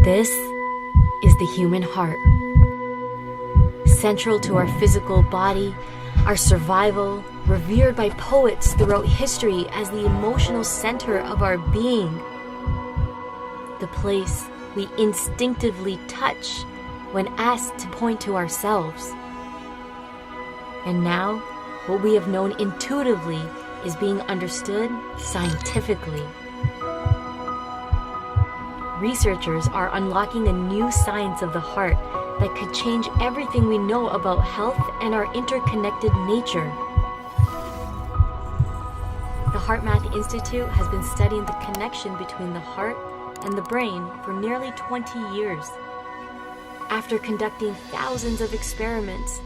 This is the human heart. Central to our physical body, our survival, revered by poets throughout history as the emotional center of our being. The place we instinctively touch when asked to point to ourselves. And now, what we have known intuitively is being understood scientifically. Researchers are unlocking a new science of the heart that could change everything we know about health and our interconnected nature. The HeartMath Institute has been studying the connection between the heart and the brain for nearly 20 years. After conducting thousands of experiments,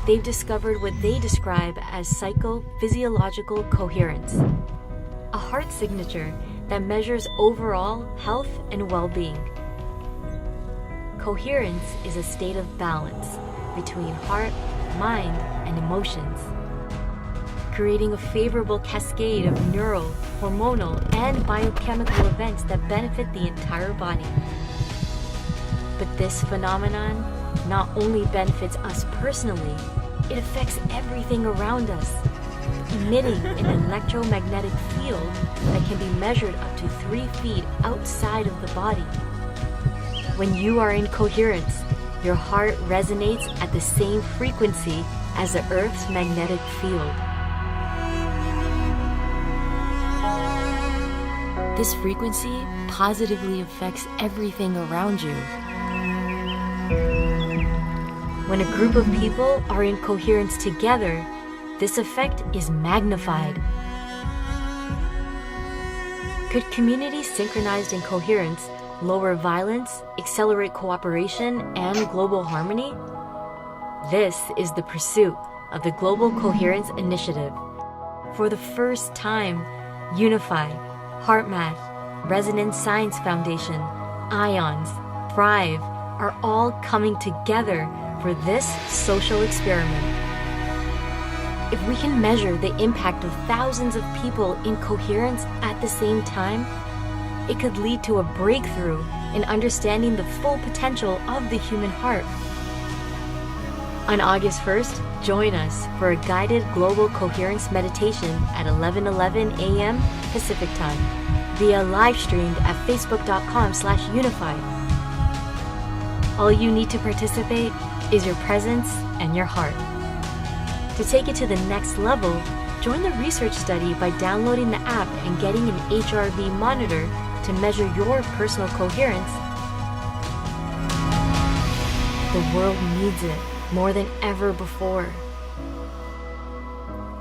they've discovered what they describe as psychophysiological coherence, a heart signature that measures overall health and well-being. Coherence is a state of balance between heart, mind, and emotions, creating a favorable cascade of neural, hormonal, and biochemical events that benefit the entire body. But this phenomenon not only benefits us personally, it affects everything around us, emitting an electromagnetic field that can be measured up to 3 feet outside of the body. When you are in coherence, your heart resonates at the same frequency as the Earth's magnetic field. This frequency positively affects everything around you. When a group of people are in coherence together, this effect is magnified. Could communities synchronized in coherence lower violence, accelerate cooperation, and global harmony? This is the pursuit of the Global Coherence Initiative. For the first time, Unify, HeartMath, Resonance Science Foundation, IONS, Thrive are all coming together for this social experiment. If we can measure the impact of thousands of people in coherence at the same time, it could lead to a breakthrough in understanding the full potential of the human heart. On August 1st, join us for a guided global coherence meditation at 11:11 a.m. Pacific Time, via live streamed at facebook.com/unify. All you need to participate is your presence and your heart. To take it to the next level, join the research study by downloading the app and getting an HRV monitor to measure your personal coherence. The world needs it more than ever before.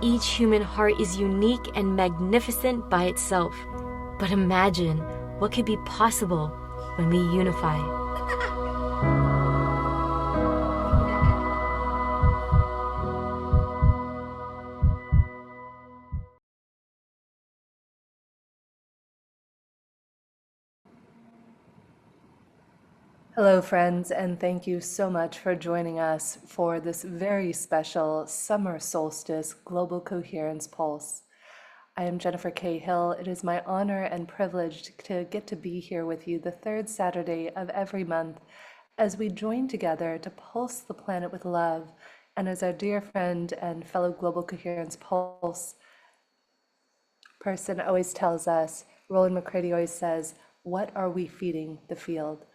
Each human heart is unique and magnificent by itself, but imagine what could be possible when we unify. Hello, friends, and thank you so much for joining us for this very special Summer Solstice Global Coherence Pulse. I am Jennifer Cahill. It is my honor and privilege to get to be here with you the third Saturday of every month as we join together to pulse the planet with love. And as our dear friend and fellow Global Coherence Pulse person always tells us, Roland McCready always says, what are we feeding the field?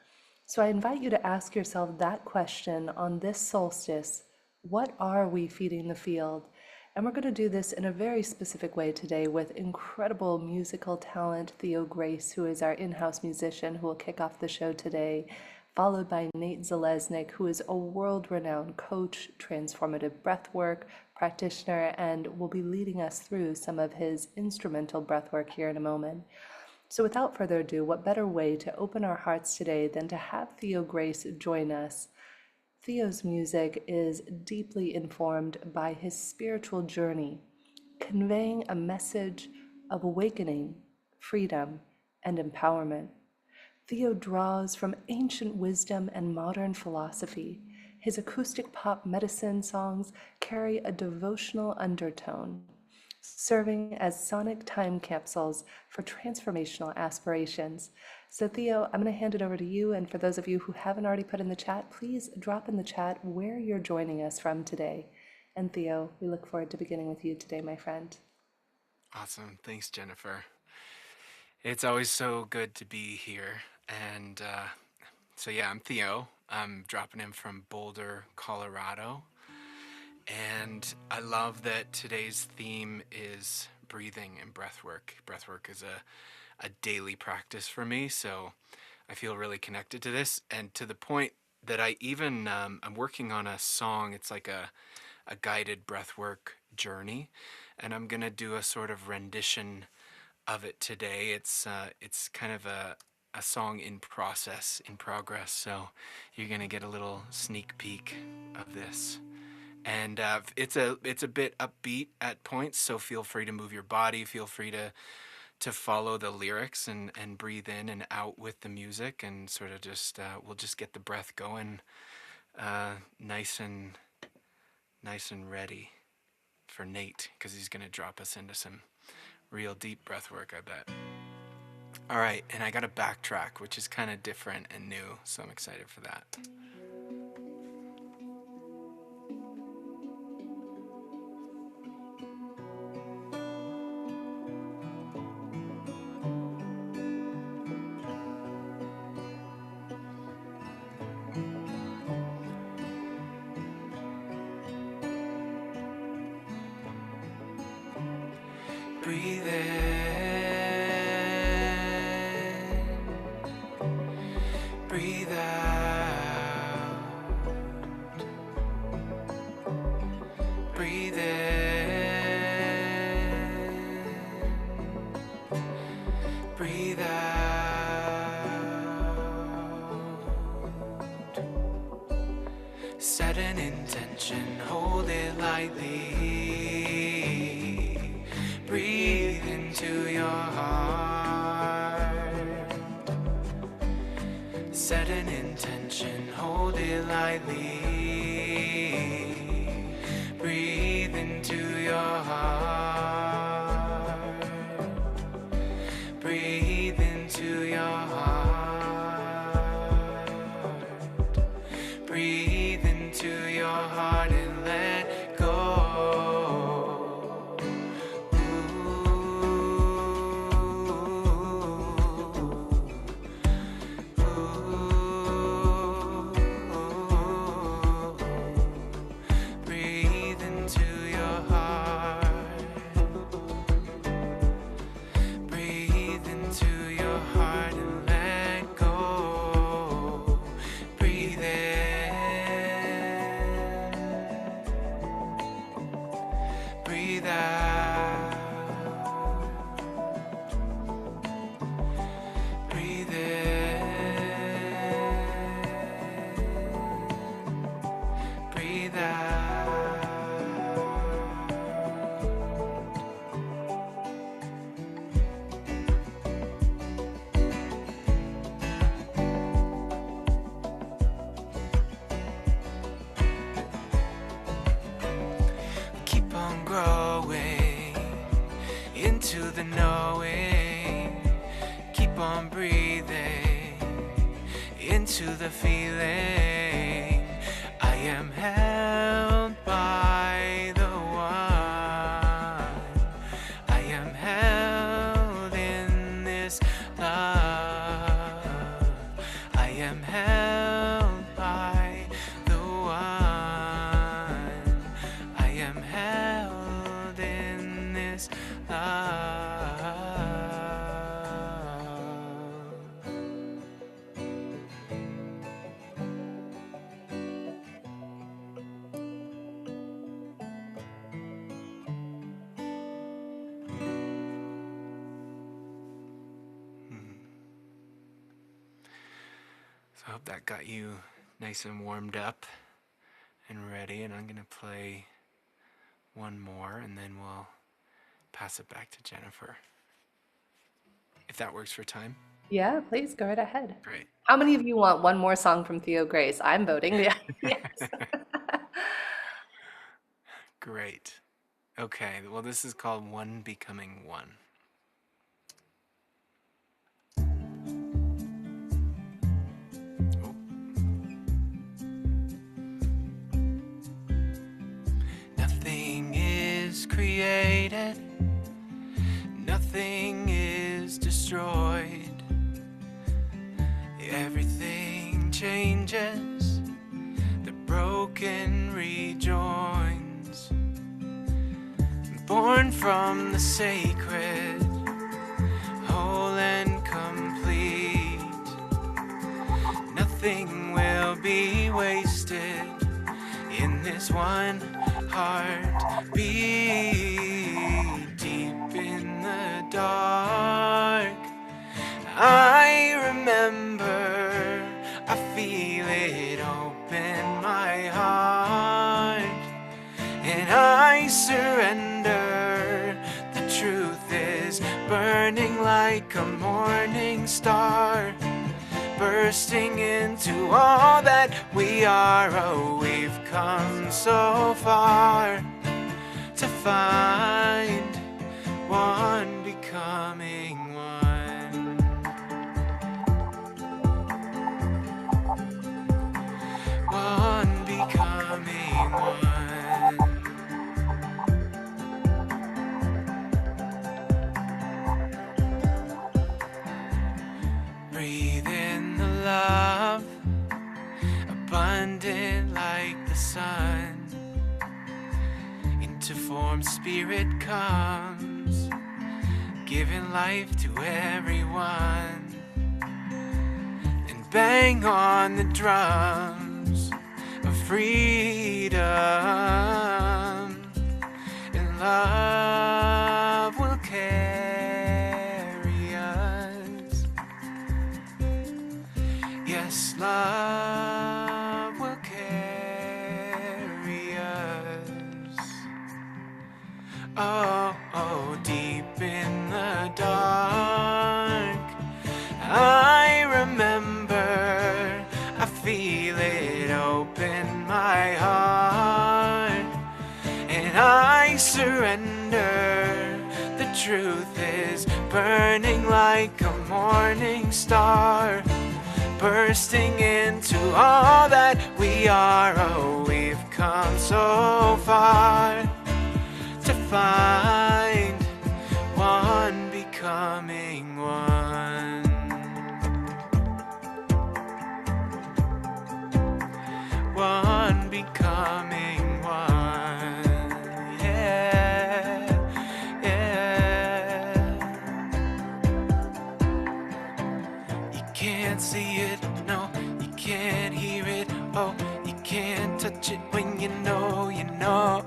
So I invite you to ask yourself that question on this solstice. What are we feeding the field? And we're going to do this in a very specific way today with incredible musical talent, Theo Grace, who is our in-house musician who will kick off the show today, followed by Nate Zeleznick, who is a world-renowned coach, transformative breathwork practitioner, and will be leading us through some of his instrumental breathwork here in a moment. So without further ado, what better way to open our hearts today than to have Theo Grace join us? Theo's music is deeply informed by his spiritual journey, conveying a message of awakening, freedom, and empowerment. Theo draws from ancient wisdom and modern philosophy. His acoustic pop medicine songs carry a devotional undertone. serving as sonic time capsules for transformational aspirations. So, Theo, I'm going to hand it over to you. And for those of you who haven't already put in the chat, please drop in the chat where you're joining us from today. And Theo, we look forward to beginning with you today, my friend. Awesome. Thanks, Jennifer. It's always so good to be here. And yeah, I'm Theo. I'm dropping in from Boulder, Colorado. And I love that today's theme is breathing and breath work. Breath work is a daily practice for me. So I feel really connected to this, and to the point that I'm working on a song. It's like a guided breathwork journey, and I'm gonna do a sort of rendition of it today. It's kind of a song in progress. So you're gonna get a little sneak peek of this, and it's a bit upbeat at points. So feel free to move your body. Feel free to follow the lyrics and breathe in and out with the music, and sort of just we'll just get the breath going, nice and ready for Nate, because he's going to drop us into some real deep breath work, I bet. All right, and I got a backtrack, which is kind of different and new, so I'm excited for that. Breathe in, breathe out, breathe in, breathe out. Set an intention, hold it lightly. Breathe into your heart. Set an intention, hold it lightly. Breathe into your heart. Breathe into your heart. Breathe into your heart and let go. Into the knowing, keep on breathing, into the feeling. I am held by the one. I am held in this love. I am held by the one. I am held in this love. So I hope that got you nice and warmed up and ready, and I'm gonna play one more and then we'll pass it back to Jennifer, if that works for time. Yeah, please go right ahead. Great. How many of you want one more song from Theo Grace? I'm voting. Yeah. Yes. Great. Okay, well, this is called One Becoming One. Oh. Nothing is created, nothing is destroyed. Everything changes, the broken rejoins. Born from the sacred, whole and complete. Nothing will be wasted in this one heartbeat. Deep in the dark, I remember, I feel it open my heart, and I surrender. The truth is burning like a morning star, bursting into all that we are. Oh, we've come so far to find one becoming one. One becoming one. Breathe in the love, abundant like the sun. Into form spirit comes, giving life to everyone. And bang on the drums of freedom, and love will carry us. Yes, love will carry us. Oh, oh, deep in the dark, I remember, I feel it open my heart, and I surrender. The truth is burning like a morning star, bursting into all that we are. Oh, we've come so far to find one becoming one. One becoming one. Yeah, yeah. You can't see it, no, you can't hear it, oh, you can't touch it when you know, you know.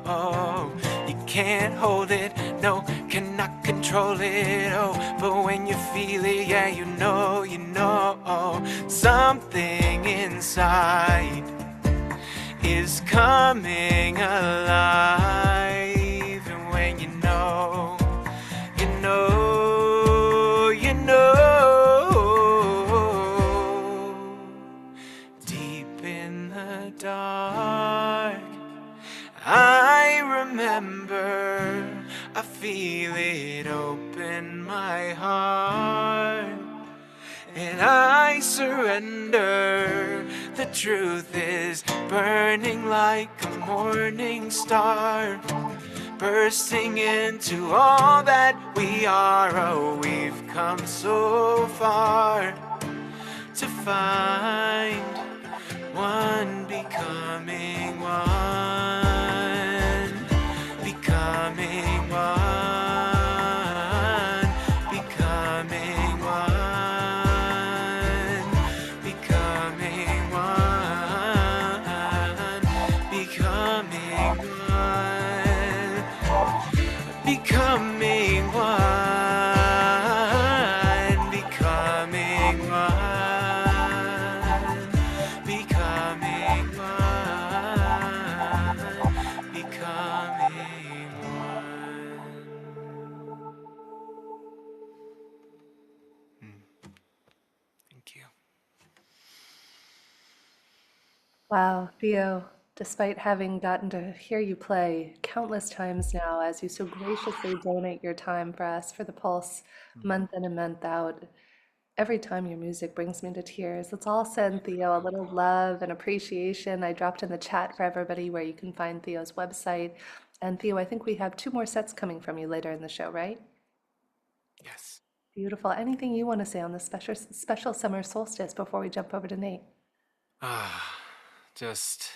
You can't hold it, no, cannot control it, oh, but when you feel it, yeah, you know, you know. Something inside is coming alive, and when you know, you know, you know. Deep in the dark, I remember, I feel it open my heart, and I surrender. The truth is burning like a morning star, bursting into all that we are. Oh, we've come so far to find one becoming one, becoming one, becoming one, becoming one, becoming one, becoming one, becoming one, becoming one, becoming one. Thank you. Wow, Theo, Despite having gotten to hear you play countless times now, as you so graciously donate your time for us for the Pulse Mhm. month in and month out, every time your music brings me to tears. Let's all send Theo a little love and appreciation. I dropped in the chat for everybody where you can find Theo's website. And Theo, I think we have two more sets coming from you later in the show, right? Yes. Beautiful. Anything you want to say on this special summer solstice before we jump over to Nate? Ah, just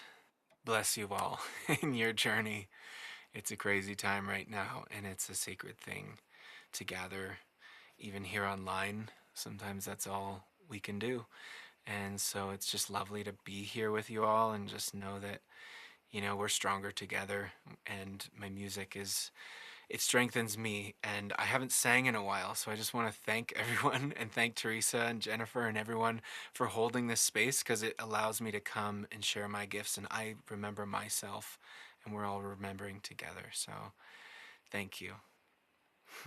bless you all in your journey. It's a crazy time right now, and it's a sacred thing to gather, even here online. Sometimes that's all we can do. And so it's just lovely to be here with you all and just know that, we're stronger together. And my music it strengthens me. And I haven't sang in a while. So I just want to thank everyone and thank Teresa and Jennifer and everyone for holding this space because it allows me to come and share my gifts. And I remember myself, and we're all remembering together. So thank you.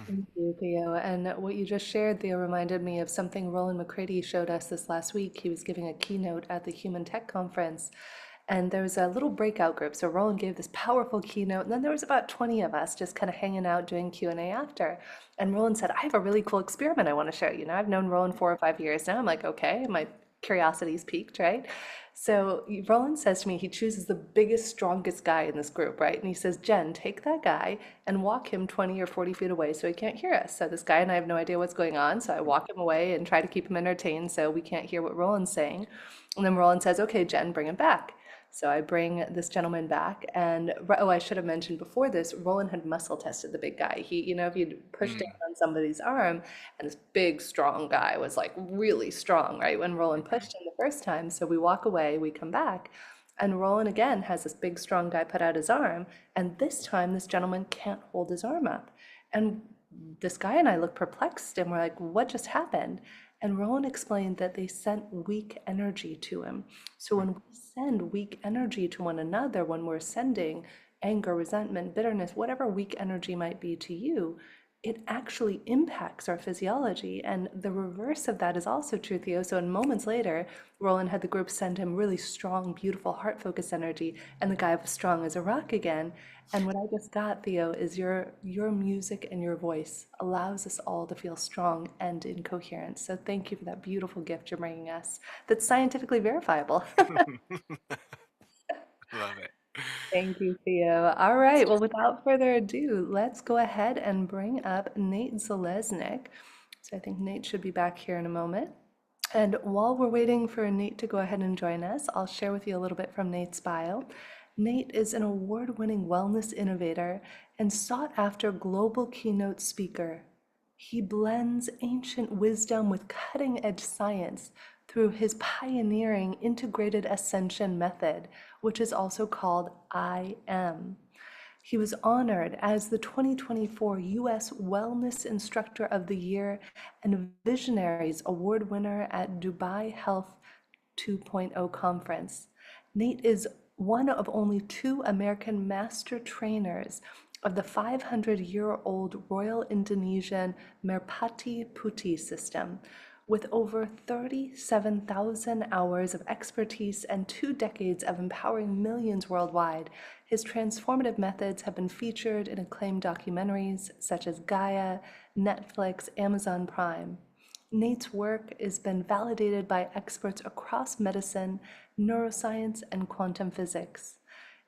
Thank you, Theo. And what you just shared, Theo, reminded me of something Roland McCready showed us this last week. He was giving a keynote at the Human Tech Conference, and there was a little breakout group. So Roland gave this powerful keynote, and then there was about 20 of us just kind of hanging out doing Q&A after. And Roland said, I have a really cool experiment I want to show you. Now, I've known Roland 4 or 5 years now. I'm like, okay, my curiosity's piqued, right? So Roland says to me, he chooses the biggest, strongest guy in this group, right? And he says, Jen, take that guy and walk him 20 or 40 feet away so he can't hear us. So this guy and I have no idea what's going on. So I walk him away and try to keep him entertained so we can't hear what Roland's saying. And then Roland says, okay, Jen, bring him back. So I bring this gentleman back, and oh, I should have mentioned before this, Roland had muscle tested the big guy. If you'd pushed down Mm, on somebody's arm, and this big, strong guy was like really strong, right? When Roland mhm, pushed him the first time, so we walk away, we come back, and Roland again has this big, strong guy put out his arm, and this time this gentleman can't hold his arm up. And this guy and I look perplexed, and we're like, what just happened? And Roland explained that they sent weak energy to him. So when we send weak energy to one another, when we're sending anger, resentment, bitterness, whatever weak energy might be to you, it actually impacts our physiology. And the reverse of that is also true, Theo. So, in moments later, Roland had the group send him really strong, beautiful heart focus energy, and the guy was strong as a rock again. And what I just got, Theo, is your music and your voice allows us all to feel strong and in coherence. So, thank you for that beautiful gift you're bringing us that's scientifically verifiable. mhm. Love it. Thank you, Theo. All right. Well, without further ado, let's go ahead and bring up Nate Zeleznick. So I think Nate should be back here in a moment. And while we're waiting for Nate to go ahead and join us, I'll share with you a little bit from Nate's bio. Nate is an award-winning wellness innovator and sought-after global keynote speaker. He blends ancient wisdom with cutting-edge science through his pioneering Integrated Ascension Method, which is also called I Am. He was honored as the 2024 U.S. Wellness Instructor of the Year and Visionaries Award winner at Dubai Health 2.0 conference. Nate is one of only two American master trainers of the 500-year-old Royal Indonesian Merpati Putih system. With over 37,000 hours of expertise and 2 decades of empowering millions worldwide, his transformative methods have been featured in acclaimed documentaries such as Gaia, Netflix, Amazon Prime. Nate's work has been validated by experts across medicine, neuroscience, and quantum physics.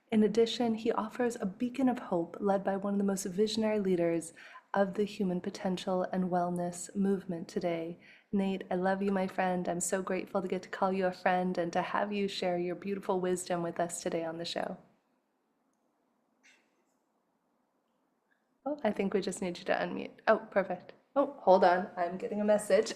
In addition, he offers a beacon of hope led by one of the most visionary leaders of the human potential and wellness movement today. Nate, I love you, my friend. I'm so grateful to get to call you a friend and to have you share your beautiful wisdom with us today on the show. Oh, I think we just need you to unmute. Oh, perfect. Oh, hold on. I'm getting a message.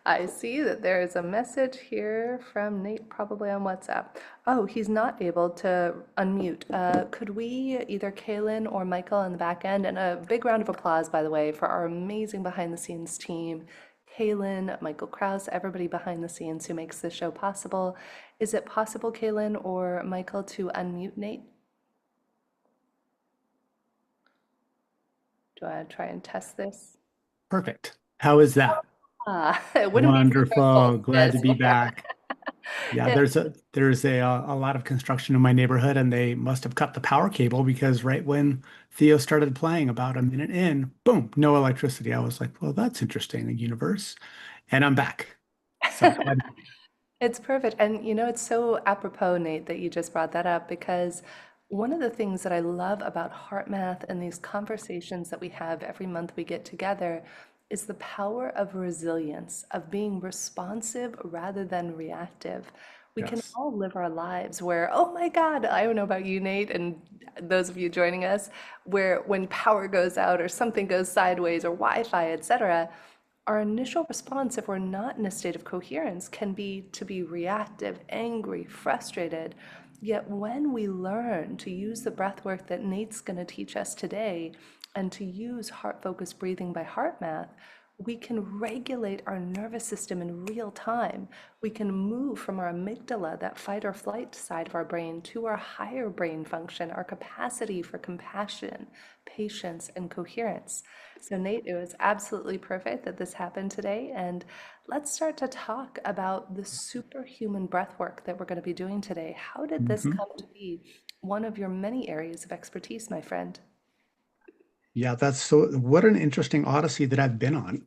I see that there is a message here from Nate, probably on WhatsApp. Oh, he's not able to unmute. Could we, either Kaylin or Michael on the back end, and a big round of applause, by the way, for our amazing behind the scenes team. Kaylin, Michael Krause, everybody behind the scenes who makes this show possible. Is it possible, Kaylin or Michael, to unmute Nate? Do I try and test this? Perfect. How is that? It wouldn't be Wonderful. Glad to solstice. be back. Yeah, Yeah, there's a lot of construction in my neighborhood, and they must have cut the power cable because right when Theo started playing, about a minute in, boom, no electricity. I was like, well, that's interesting, the universe, and I'm back. So it's perfect. And it's so apropos, Nate, that you just brought that up because one of the things that I love about Heart Math and these conversations that we have every month we get together is the power of resilience, of being responsive rather than reactive. We can yes, all live our lives where, oh my God, I don't know about you, Nate, and those of you joining us, where when power goes out or something goes sideways or Wi-Fi, etc., our initial response, if we're not in a state of coherence, can be to be reactive, angry, frustrated. Yet when we learn to use the breath work that Nate's going to teach us today and to use heart focused breathing by heart math, we can regulate our nervous system in real time. We can move from our amygdala, that fight or flight side of our brain, to our higher brain function, our capacity for compassion, patience, and coherence. So, Nate, it was absolutely perfect that this happened today. And let's start to talk about the superhuman breath work that we're going to be doing today. How did this hmm come to be one of your many areas of expertise, my friend? yeah, that's so. What an interesting odyssey that I've been on.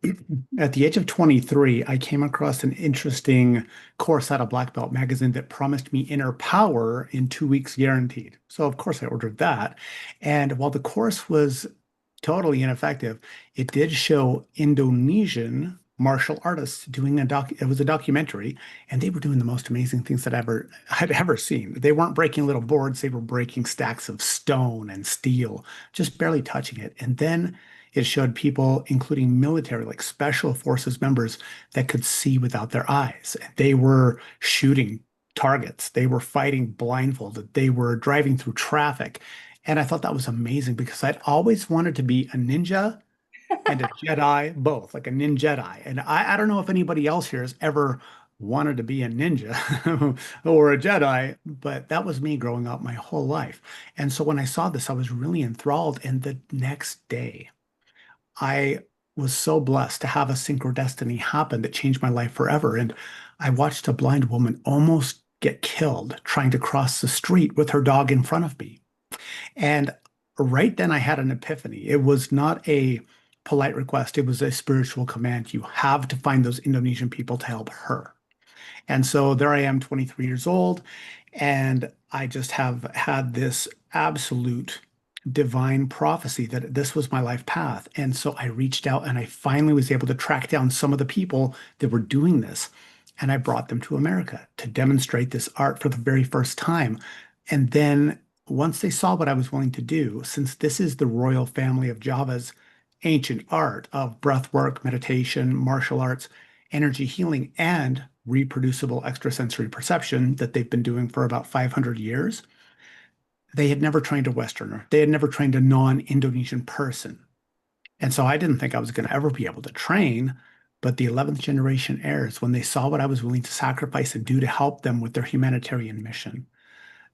At the age of 23, I came across an interesting course out of Black Belt magazine that promised me inner power in 2 weeks guaranteed. So, of course, I ordered that. And while the course was totally ineffective, it did show Indonesian martial artists doing it was a documentary, and they were doing the most amazing things that had ever seen. They weren't breaking little boards, they were breaking stacks of stone and steel, just barely touching it. And then it showed people, including military, like special forces members, that could see without their eyes. They were shooting targets. They were fighting blindfolded. They were driving through traffic. And I thought that was amazing because I'd always wanted to be a ninja and a Jedi, both, like a ninja Jedi. And I don't know if anybody else here has ever wanted to be a ninja or a Jedi, but that was me growing up my whole life. And so when I saw this, I was really enthralled. And the next day, I was so blessed to have a synchrodestiny happen that changed my life forever. And I watched a blind woman almost get killed trying to cross the street with her dog in front of me. And right then I had an epiphany. It was not a polite request, it was a spiritual command. You have to find those Indonesian people to help her. And so there I am, 23 years old, and I just have had this absolute divine prophecy that this was my life path. And so I reached out and I finally was able to track down some of the people that were doing this. And I brought them to America to demonstrate this art for the very first time. And then once they saw what I was willing to do, since this is the royal family of Java's ancient art of breath work, meditation, martial arts, energy healing, and reproducible extrasensory perception that they've been doing for about 500 years, they had never trained a Westerner. They had never trained a non-Indonesian person. And so I didn't think I was going to ever be able to train. But the 11th generation heirs, when they saw what I was willing to sacrifice and do to help them with their humanitarian mission,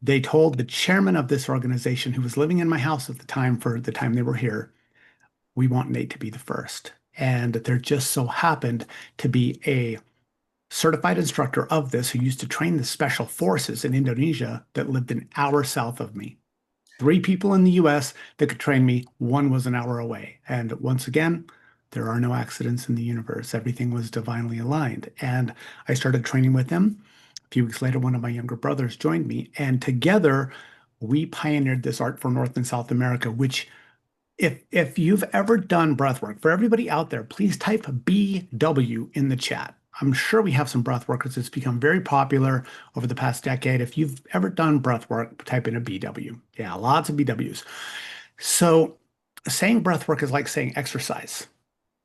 they told the chairman of this organization, who was living in my house at the time for the time they were here, we want Nate to be the first. And there just so happened to be a certified instructor of this who used to train the special forces in Indonesia that lived an hour south of me. Three people in the US that could train me, one was an hour away. And once again, there are no accidents in the universe. Everything was divinely aligned. And I started training with them. A few weeks later, one of my younger brothers joined me, and together we pioneered this art for North and South America, which if you've ever done breath work, for everybody out there, please type BW in the chat. I'm sure we have some breath workers. It's become very popular over the past decade. If you've ever done breath work, type in a BW. Yeah, lots of BWs. So saying breath work is like saying exercise.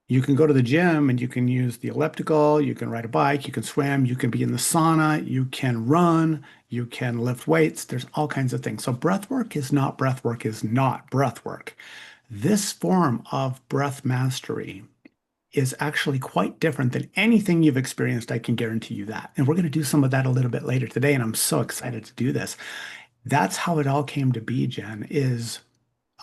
You can go to the gym and you can use the elliptical, you can ride a bike, you can swim, you can be in the sauna, you can run, you can lift weights. There's all kinds of things. So breath work is not breath work is not breath work. This form of breath mastery is actually quite different than anything you've experienced. I can guarantee you that. And we're going to do some of that a little bit later today. And I'm so excited to do this. That's how it all came to be, Jen, is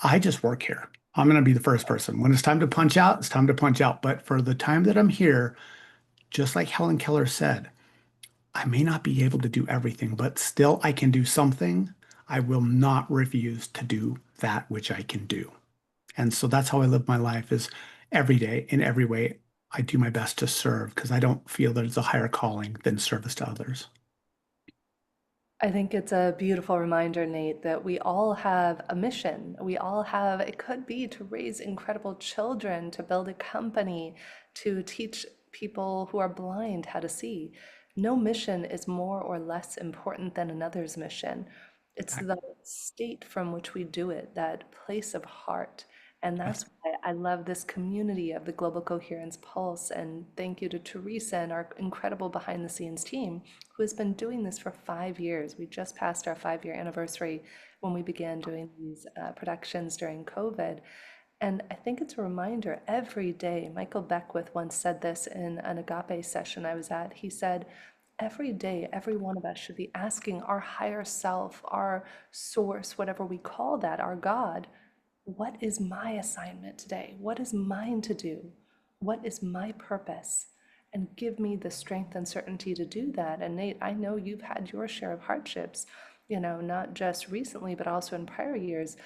I just work here. I'm going to be the first person. When it's time to punch out, it's time to punch out. But for the time that I'm here, just like Helen Keller said, I may not be able to do everything, but still I can do something. I will not refuse to do that which I can do. And so that's how I live my life is every day in every way. I do my best to serve because I don't feel there's a higher calling than service to others. I think it's a beautiful reminder, Nate, that we all have a mission. We all have, it could be to raise incredible children, to build a company, to teach people who are blind how to see. No mission is more or less important than another's mission. It's the state from which we do it, that place of heart. And that's why I love this community of the Global Coherence Pulse. And thank you to Teresa and our incredible behind the scenes team who has been doing this for 5 years. We just passed our 5 year anniversary when we began doing these productions during COVID. And I think it's a reminder every day. Michael Beckwith once said this in an agape session I was at. He said, every day, every one of us should be asking our higher self, our source, whatever we call that, our God, what is my assignment today? What is mine to do? What is my purpose? And give me the strength and certainty to do that. And Nate, I know you've had your share of hardships, not just recently, but also in prior years.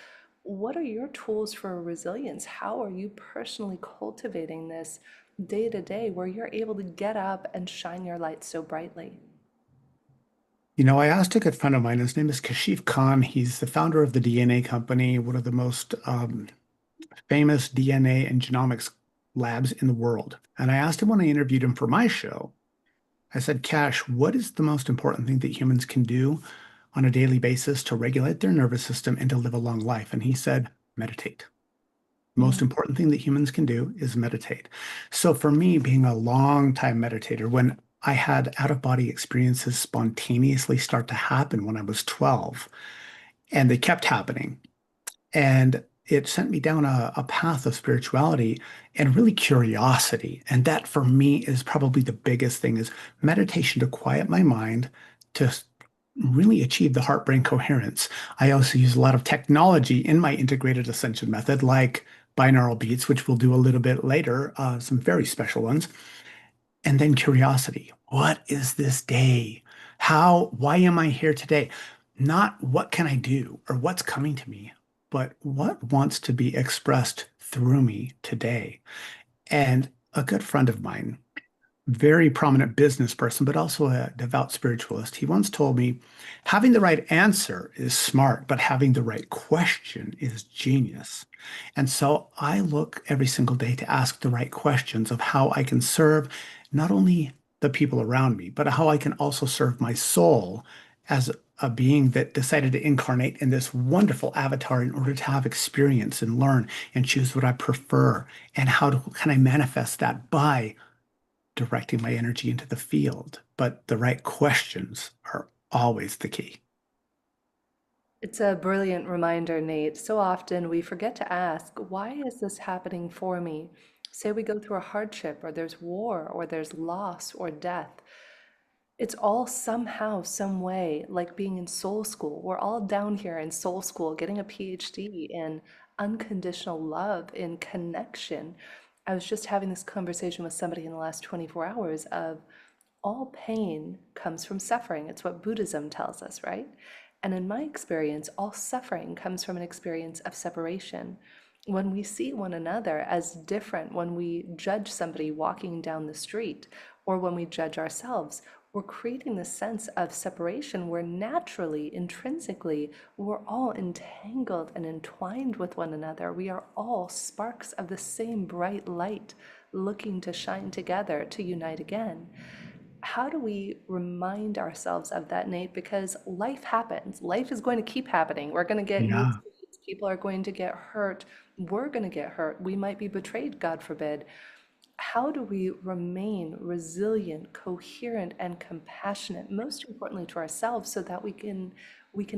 What are your tools for resilience? How are you personally cultivating this day to day where you're able to get up and shine your light so brightly? I asked a good friend of mine, his name is Kashif Khan. He's the founder of the DNA company, one of the most famous DNA and genomics labs in the world. And I asked him when I interviewed him for my show, I said, Cash, what is the most important thing that humans can do on a daily basis to regulate their nervous system and to live a long life? And he said, meditate. The most important thing that humans can do is meditate. So for me, being a long time meditator, when I had out of body experiences spontaneously start to happen when I was 12, and they kept happening. And it sent me down a path of spirituality and really curiosity. And that for me is probably the biggest thing is meditation to quiet my mind, to really achieve the heart-brain coherence. I also use a lot of technology in my integrated ascension method, like binaural beats, which we'll do a little bit later, some very special ones. And then curiosity. What is this day? Why am I here today? Not what can I do or what's coming to me, but what wants to be expressed through me today. And a good friend of mine, very prominent business person, but also a devout spiritualist, he once told me, having the right answer is smart, but having the right question is genius. And so I look every single day to ask the right questions of how I can serve not only the people around me, but how I can also serve my soul as a being that decided to incarnate in this wonderful avatar in order to have experience and learn and choose what I prefer. And can I manifest that by directing my energy into the field? But the right questions are always the key. It's a brilliant reminder, Nate. So often we forget to ask, why is this happening for me? Say we go through a hardship, or there's war, or there's loss or death. It's all somehow, some way, like being in soul school. We're all down here in soul school, getting a PhD in unconditional love, in connection. I was just having this conversation with somebody in the last 24 hours of all pain comes from suffering. It's what Buddhism tells us, right? And in my experience, all suffering comes from an experience of separation. When we see one another as different, when we judge somebody walking down the street, or when we judge ourselves, we're creating this sense of separation where naturally, intrinsically, we're all entangled and entwined with one another. We are all sparks of the same bright light looking to shine together to unite again. How do we remind ourselves of that, Nate? Because life happens. Life is going to keep happening. We're going to get new Yeah. experience. People are going to get hurt. We're going to get hurt. We might be betrayed, God forbid. How do we remain resilient, coherent, and compassionate, most importantly to ourselves, so that we can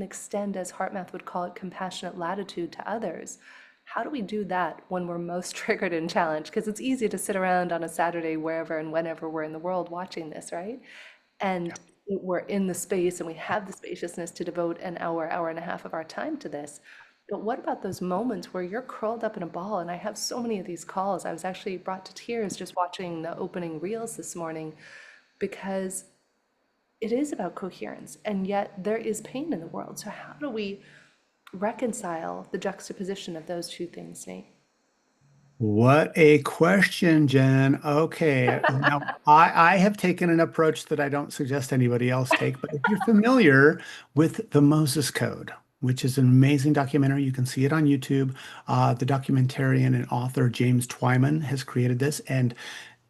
extend, as HeartMath would call it, compassionate latitude to others? How do we do that when we're most triggered and challenged? Because it's easy to sit around on a Saturday, wherever and whenever we're in the world watching this, right? And we're in the space and we have the spaciousness to devote an hour, hour and a half of our time to this. But what about those moments where you're curled up in a ball? And I have so many of these calls. I was actually brought to tears just watching the opening reels this morning because it is about coherence, and yet there is pain in the world. So how do we reconcile the juxtaposition of those two things, Nate? What a question, Jen. Okay. Now, I have taken an approach that I don't suggest anybody else take, but if you're familiar with the Moses Code, which is an amazing documentary, you can see it on YouTube. The documentarian and author James Twyman has created this. And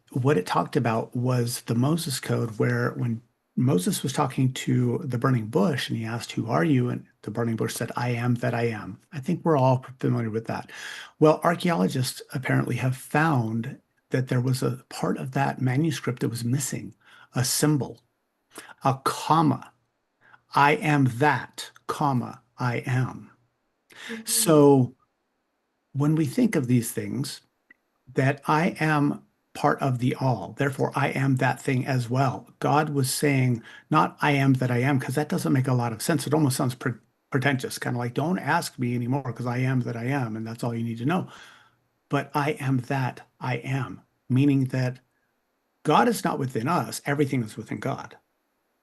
what it talked about was the Moses Code, where when Moses was talking to the burning bush and he asked, "Who are you?" And the burning bush said, "I am that I am." I think we're all familiar with that. Well, archaeologists apparently have found that there was a part of that manuscript that was missing, a symbol, a comma. I am that, comma, I am. Mhm. So when we think of these things, that I am part of the all. Therefore, I am that thing as well. God was saying, not I am that I am, because that doesn't make a lot of sense. It almost sounds pretentious, kind of like, don't ask me anymore because I am that I am, and that's all you need to know. But I am that I am, meaning that God is not within us, everything is within God.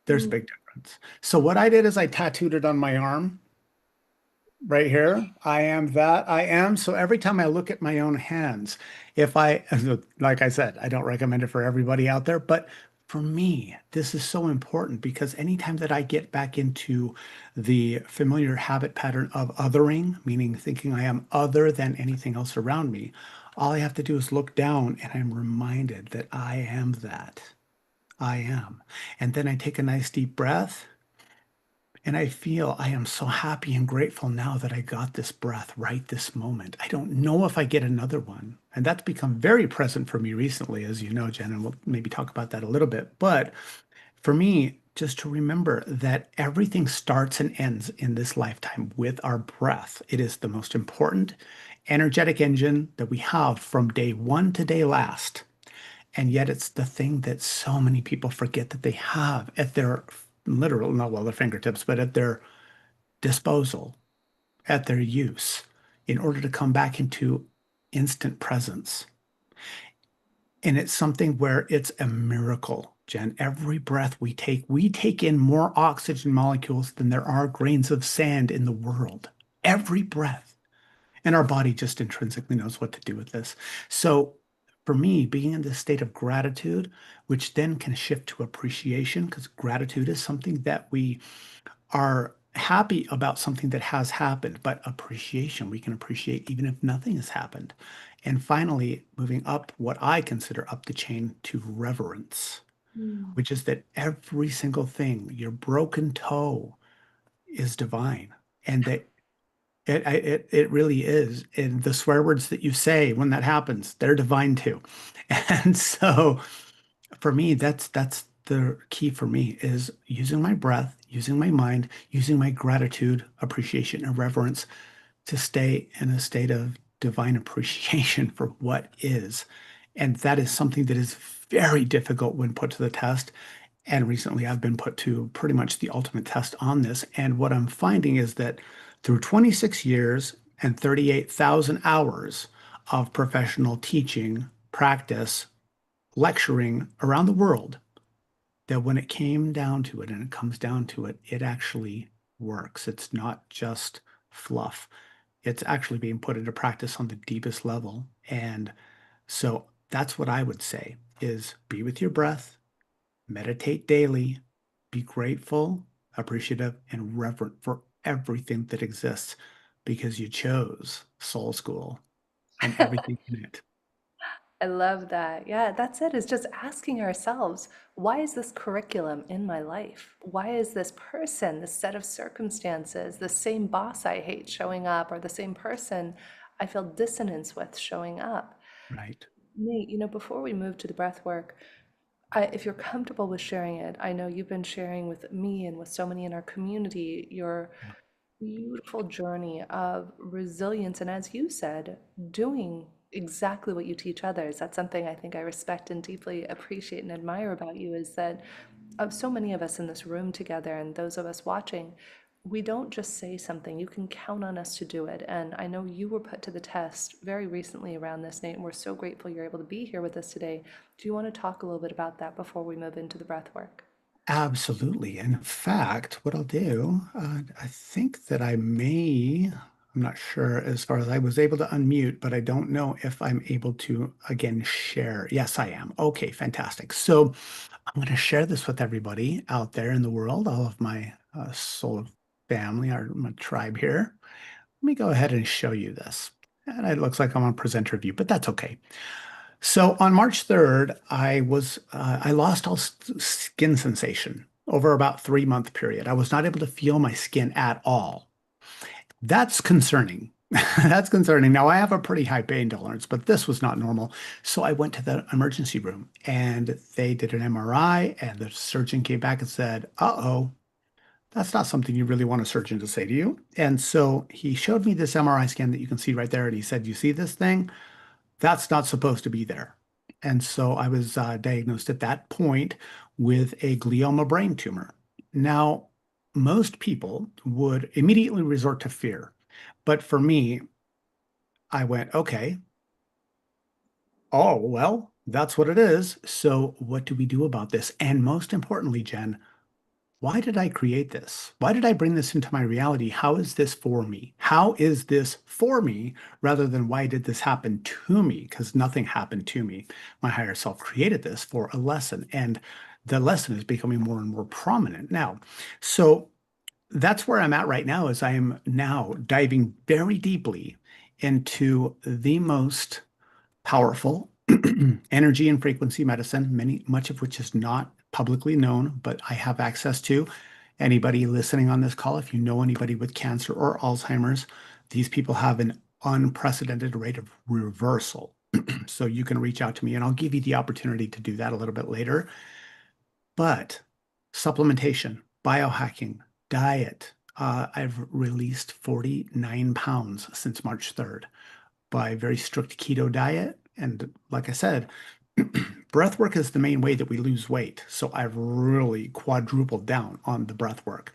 There's a Mm. big difference. So, what I did is I tattooed it on my arm right here. I am that I am. So every time I look at my own hands, if I, like I said, I don't recommend it for everybody out there, but for me, this is so important because anytime that I get back into the familiar habit pattern of othering, meaning thinking I am other than anything else around me, all I have to do is look down and I'm reminded that I am that. I am. And then I take a nice deep breath. And I feel I am so happy and grateful now that I got this breath right this moment. I don't know if I get another one. And that's become very present for me recently, as you know, Jen, and we'll maybe talk about that a little bit. But for me, just to remember that everything starts and ends in this lifetime with our breath. It is the most important energetic engine that we have from day one to day last. And yet it's the thing that so many people forget that they have at their literal, not well, their fingertips, but at their disposal, at their use, in order to come back into instant presence. And it's something where it's a miracle, Jen. Every breath we take in more oxygen molecules than there are grains of sand in the world. Every breath. And our body just intrinsically knows what to do with this. So for me, being in this state of gratitude, which then can shift to appreciation, because gratitude is something that we are happy about something that has happened, but appreciation, we can appreciate even if nothing has happened. And finally, moving up what I consider up the chain to reverence, Mm. which is that every single thing, your broken toe is divine. And that it really is. And the swear words that you say when that happens, they're divine too. And so for me, that's the key for me is using my breath, using my mind, using my gratitude, appreciation, and reverence to stay in a state of divine appreciation for what is. And that is something that is very difficult when put to the test. And recently I've been put to pretty much the ultimate test on this. And what I'm finding is that through 26 years and 38,000 hours of professional teaching, practice, lecturing around the world, that when it came down to it and it comes down to it, it actually works. It's not just fluff. It's actually being put into practice on the deepest level. And so that's what I would say is be with your breath, meditate daily, be grateful, appreciative, and reverent for everything that exists because you chose Soul School and everything in it. I love that. Yeah, that's it. It's just asking ourselves, why is this curriculum in my life? Why is this person, this set of circumstances, the same boss I hate showing up, or the same person I feel dissonance with showing up? Right. Nate, before we move to the breath work, if you're comfortable with sharing it, I know you've been sharing with me and with so many in our community your Yeah. beautiful journey of resilience. And as you said, doing exactly what you teach others. That's something I think I respect and deeply appreciate and admire about you is that of so many of us in this room together and those of us watching, we don't just say something. You can count on us to do it. And I know you were put to the test very recently around this, Nate, and we're so grateful you're able to be here with us today. Do you want to talk a little bit about that before we move into the breath work? Absolutely. In fact, what I'll do, I think that I'm not sure as far as I was able to unmute, but I don't know if I'm able to again share. Yes, I am. Okay, fantastic. So I'm going to share this with everybody out there in the world, all of my soul family, my tribe here. Let me go ahead and show you this. And it looks like I'm on presenter view, but that's okay. So on March 3rd, I lost all skin sensation over about 3 month period. I was not able to feel my skin at all. That's concerning. That's concerning. Now I have a pretty high pain tolerance, but this was not normal. So I went to the emergency room and they did an MRI and the surgeon came back and said, "Uh-oh, that's not something you really want a surgeon to say to you." And so he showed me this MRI scan that you can see right there. And he said, "You see this thing? That's not supposed to be there." And so I was diagnosed at that point with a glioma brain tumor. Now, most people would immediately resort to fear. But for me, I went, okay, oh, well, that's what it is. So what do we do about this? And most importantly, Jen, why did I create this? Why did I bring this into my reality? How is this for me? How is this for me rather than why did this happen to me? Because nothing happened to me. My higher self created this for a lesson, and the lesson is becoming more and more prominent now. So that's where I'm at right now, is I am now diving very deeply into the most powerful energy and frequency medicine, much of which is not publicly known, but I have access to. Anybody listening on this call, if you know anybody with cancer or Alzheimer's, these people have an unprecedented rate of reversal. So you can reach out to me and I'll give you the opportunity to do that a little bit later. But supplementation, biohacking, diet, I've released 49 pounds since March 3rd by very strict keto diet. And like I said, breath work is the main way that we lose weight. So I've really quadrupled down on the breath work.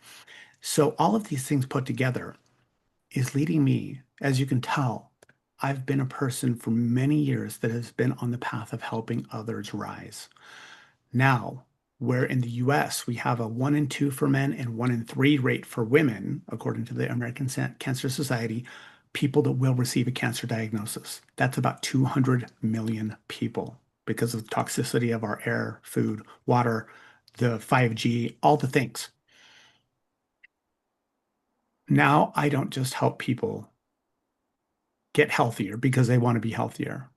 So all of these things put together is leading me, as you can tell, I've been a person for many years that has been on the path of helping others rise. Now, where in the US we have a 1 in 2 for men and 1 in 3 rate for women, according to the American Cancer Society, people that will receive a cancer diagnosis. That's about 200 million people because of the toxicity of our air, food, water, the 5G, all the things. Now I don't just help people get healthier because they want to be healthier.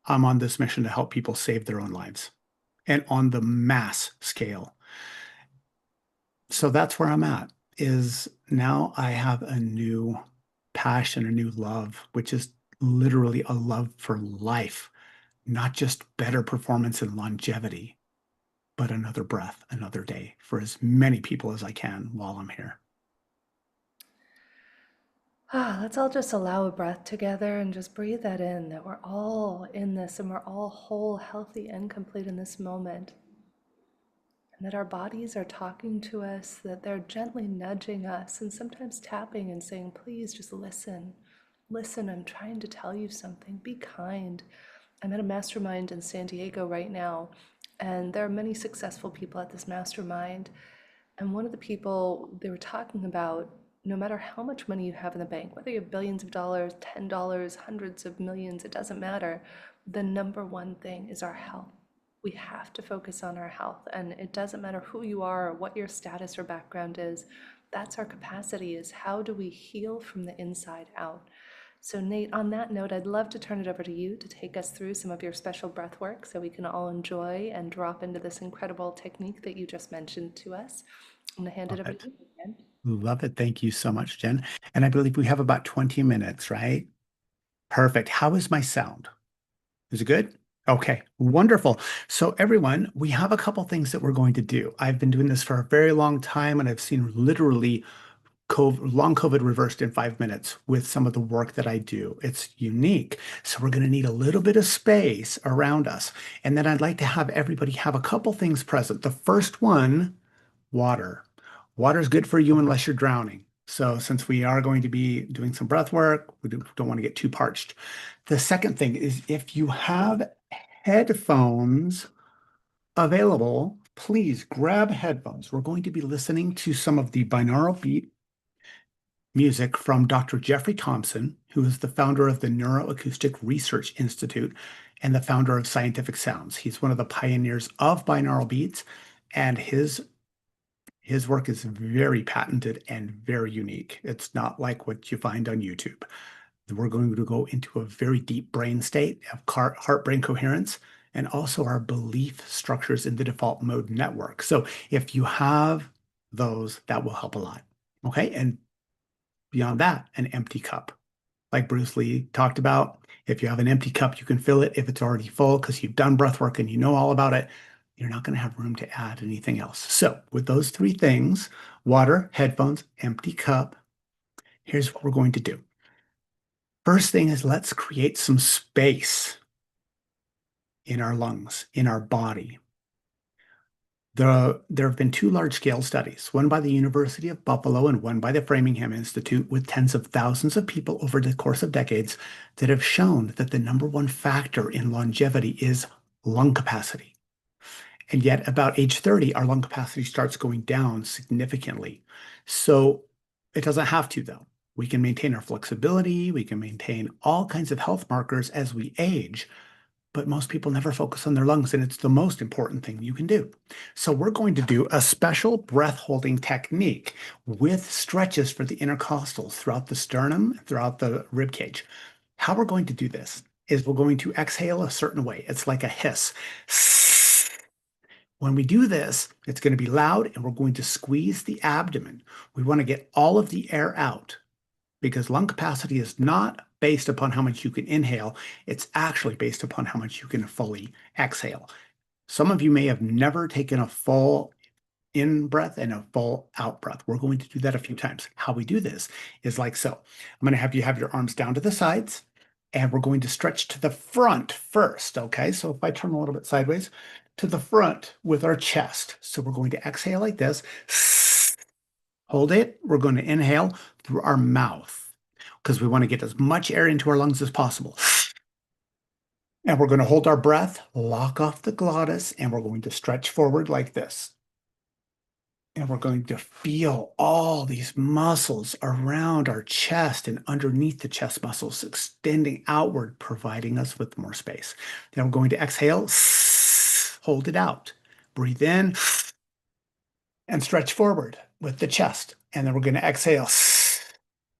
I'm on this mission to help people save their own lives and on the mass scale. So that's where I'm at, is now I have a new passion, a new love, which is literally a love for life, not just better performance and longevity, but another breath, another day for as many people as I can while I'm here. Let's all just allow a breath together and just breathe that in, that we're all in this and we're all whole, healthy, and complete in this moment. And that our bodies are talking to us, that they're gently nudging us and sometimes tapping and saying, please just listen. Listen, I'm trying to tell you something. Be kind. I'm at a mastermind in San Diego right now, and there are many successful people at this mastermind. And one of the people, they were talking about, no matter how much money you have in the bank, whether you have billions of dollars, $10, hundreds of millions, it doesn't matter. The number one thing is our health. We have to focus on our health, and it doesn't matter who you are or what your status or background is. That's our capacity, is how do we heal from the inside out? So Nate, on that note, I'd love to turn it over to you to take us through some of your special breath work so we can all enjoy and drop into this incredible technique that you just mentioned to us. I'm going to hand it Love over to it. you again. Love it. Thank you so much, Jen. And I believe we have about 20 minutes, right? Perfect. How is my sound? Is it good? Okay, wonderful. So everyone, we have a couple things that we're going to do. I've been doing this for a very long time, and I've seen literally long COVID reversed in 5 minutes with some of the work that I do. It's unique. So we're going to need a little bit of space around us. And then I'd like to have everybody have a couple things present. The first one, water. Water is good for you unless you're drowning. So since we are going to be doing some breath work, we don't want to get too parched. The second thing is if you have headphones available, please grab headphones. We're going to be listening to some of the binaural beat music from Dr. Jeffrey Thompson, who is the founder of the Neuroacoustic Research Institute and the founder of Scientific Sounds. He's one of the pioneers of binaural beats, and his work is very patented and very unique. It's not like what you find on YouTube. We're going to go into a very deep brain state of heart-brain coherence and also our belief structures in the default mode network. So if you have those, that will help a lot. Okay. And beyond that, an empty cup. Like Bruce Lee talked about, if you have an empty cup, you can fill it. If it's already full because you've done breath work and you know all about it, you're not going to have room to add anything else. So with those three things, water, headphones, empty cup, here's what we're going to do. First thing is let's create some space in our lungs, in our body. There have been two large-scale studies, one by the University of Buffalo and one by the Framingham Institute, with tens of thousands of people over the course of decades, that have shown that the number one factor in longevity is lung capacity. And yet, about age 30, our lung capacity starts going down significantly. So it doesn't have to, though. We can maintain our flexibility, we can maintain all kinds of health markers as we age, but most people never focus on their lungs, and it's the most important thing you can do. So we're going to do a special breath holding technique with stretches for the intercostals throughout the sternum, throughout the rib cage. How we're going to do this is we're going to exhale a certain way. It's like a hiss. When we do this, it's going to be loud, and we're going to squeeze the abdomen. We want to get all of the air out, because lung capacity is not based upon how much you can inhale. It's actually based upon how much you can fully exhale. Some of you may have never taken a full in breath and a full out breath. We're going to do that a few times. How we do this is like so. I'm going to have you have your arms down to the sides, and we're going to stretch to the front first, okay? So if I turn a little bit sideways, to the front with our chest. So we're going to exhale like this. Hold it. We're going to inhale through our mouth because we want to get as much air into our lungs as possible. And we're going to hold our breath, lock off the glottis, and we're going to stretch forward like this. And we're going to feel all these muscles around our chest and underneath the chest muscles extending outward, providing us with more space. Then we're going to exhale, hold it out, breathe in, and stretch forward with the chest. And then we're going to exhale.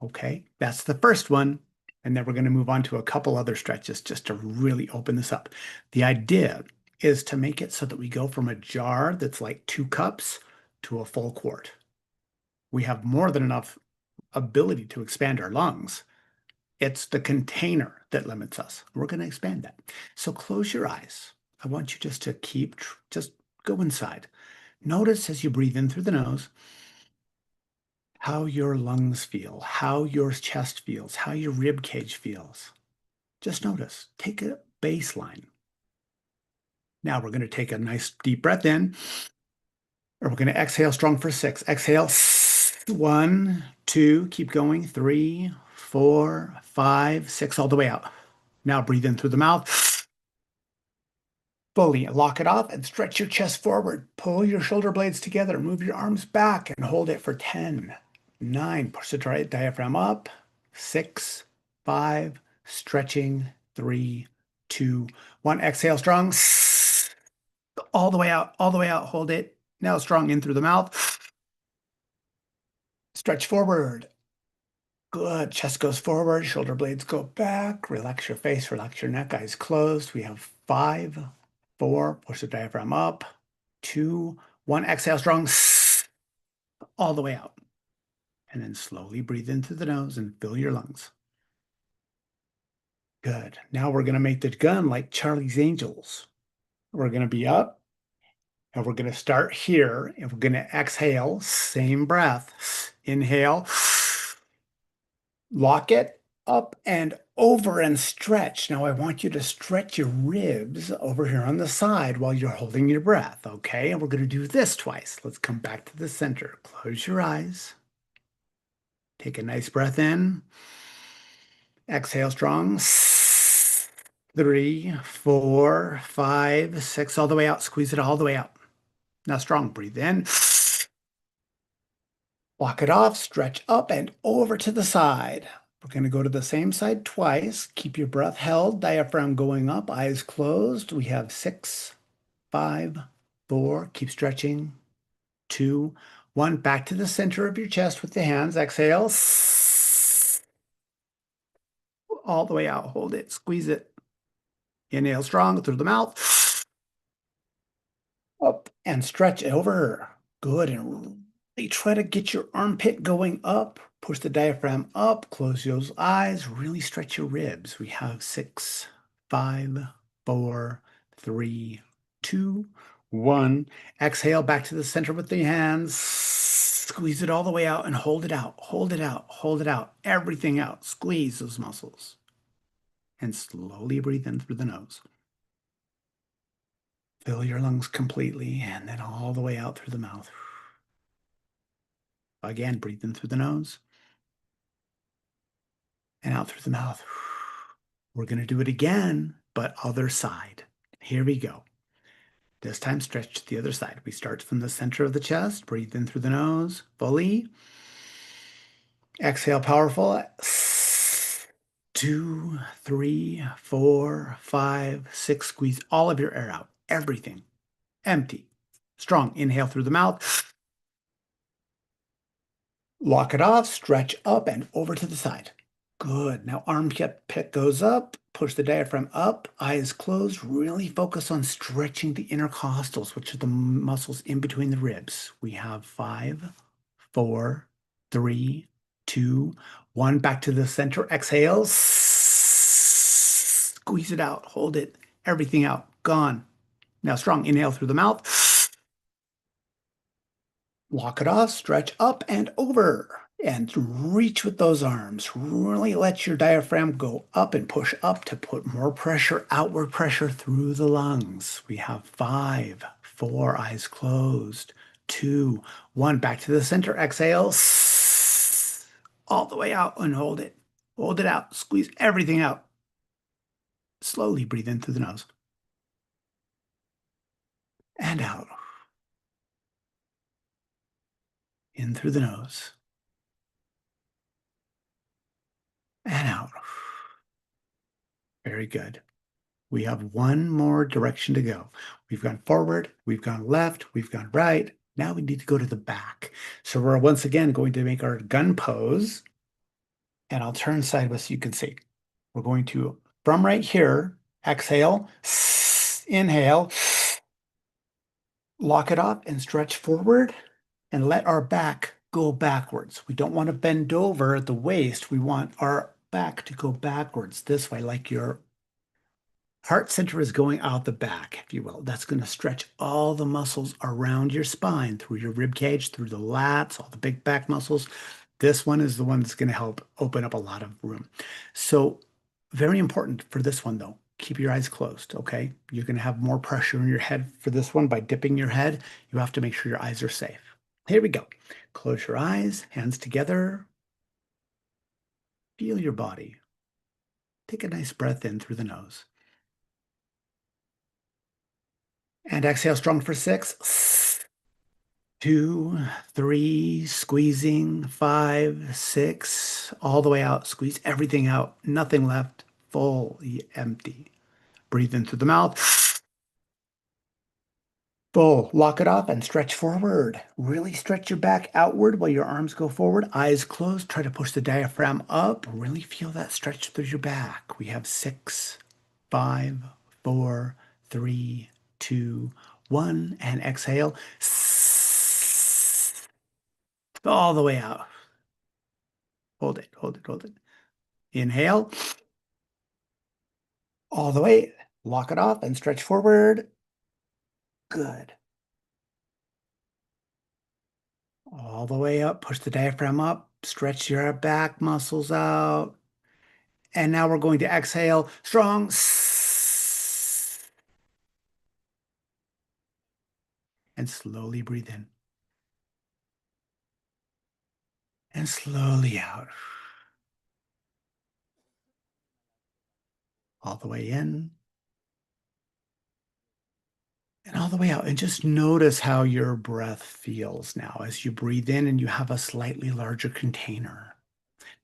Okay, that's the first one. And then we're going to move on to a couple other stretches just to really open this up. The idea is to make it so that we go from a jar that's like 2 cups to a full quart. We have more than enough ability to expand our lungs. It's the container that limits us. We're going to expand that. So close your eyes. I want you just to just go inside. Notice as you breathe in through the nose, how your lungs feel, how your chest feels, how your rib cage feels. Just notice. Take a baseline. Now we're going to take a nice deep breath in, and we're going to exhale strong for 6. Exhale. 1, 2, keep going. 3, 4, 5, 6, all the way out. Now breathe in through the mouth. Fully lock it off and stretch your chest forward. Pull your shoulder blades together. Move your arms back and hold it for 10, 9. Push the diaphragm up. 6, 5, stretching. 3, 2, 1. Exhale strong. All the way out, all the way out. Hold it. Now strong in through the mouth. Stretch forward. Good. Chest goes forward. Shoulder blades go back. Relax your face. Relax your neck. Eyes closed. We have 5, 4. Push the diaphragm up. 2, 1. Exhale strong. All the way out. And then slowly breathe in through the nose and fill your lungs. Good. Now we're going to make the gun like Charlie's Angels. We're going to be up, and we're going to start here, and we're going to exhale, same breath. Inhale, lock it up and over and stretch. Now I want you to stretch your ribs over here on the side while you're holding your breath, okay? And we're going to do this twice. Let's come back to the center. Close your eyes. Take a nice breath in. Exhale strong. 3, 4, 5, 6, all the way out. Squeeze it all the way out. Now strong, breathe in. Walk it off, stretch up and over to the side. We're going to go to the same side twice. Keep your breath held, diaphragm going up, eyes closed. We have 6, 5, 4. Keep stretching. 2, 1. Back to the center of your chest with the hands. Exhale. All the way out. Hold it. Squeeze it. Inhale strong through the mouth. Up and stretch over. Good. And really try to get your armpit going up. Push the diaphragm up. Close those eyes. Really stretch your ribs. We have 6, 5, 4, 3, 2, 1. Exhale back to the center with the hands. Squeeze it all the way out and hold it out. Hold it out. Hold it out. Everything out. Squeeze those muscles. And slowly breathe in through the nose. Fill your lungs completely and then all the way out through the mouth. Again, breathe in through the nose and out through the mouth. We're going to do it again, but other side. Here we go. This time, stretch to the other side. We start from the center of the chest. Breathe in through the nose fully. Exhale, powerful. 2, 3, 4, 5, 6. Squeeze all of your air out. Everything. Empty. Strong. Inhale through the mouth. Lock it off. Stretch up and over to the side. Good. Now armpit goes up. Push the diaphragm up. Eyes closed. Really focus on stretching the intercostals, which are the muscles in between the ribs. We have 5, 4, 3, 2, 1. Back to the center. Exhale. Squeeze it out. Hold it. Everything out. Gone. Now strong. Inhale through the mouth. Lock it off. Stretch up and over. And reach with those arms. Really let your diaphragm go up and push up to put more pressure, outward pressure through the lungs. We have 5, 4, eyes closed. 2, 1. Back to the center. Exhale. All the way out and hold it. Hold it out. Squeeze everything out. Slowly breathe in through the nose. And out. In through the nose. And out. Very good. We have one more direction to go. We've gone forward, we've gone left, we've gone right. Now we need to go to the back. So we're once again going to make our gun pose. And I'll turn sideways so you can see. We're going to, from right here, exhale, inhale, lock it off and stretch forward and let our back go backwards. We don't want to bend over at the waist. We want our back to go backwards this way, like your heart center is going out the back, if you will. That's going to stretch all the muscles around your spine, through your rib cage, through the lats, all the big back muscles. This one is the one that's going to help open up a lot of room. So very important for this one, though. Keep your eyes closed, okay? You're going to have more pressure in your head for this one by dipping your head. You have to make sure your eyes are safe. Here we go. Close your eyes, hands together. Feel your body. Take a nice breath in through the nose. And exhale strong for 6, 2, 3, squeezing, 5, 6, all the way out. Squeeze everything out. Nothing left. Fully empty. Breathe in through the mouth. Full. Lock it off and stretch forward. Really stretch your back outward while your arms go forward. Eyes closed. Try to push the diaphragm up. Really feel that stretch through your back. We have 6, 5, 4, 3, 2, 1. And exhale. All the way out. Hold it, hold it, hold it. Inhale. All the way. Lock it off and stretch forward. Good. All the way up. Push the diaphragm up. Stretch your back muscles out. And now we're going to exhale. Strong. And slowly breathe in. And slowly out. All the way in. and all the way out. And just notice how your breath feels now as you breathe in and you have a slightly larger container.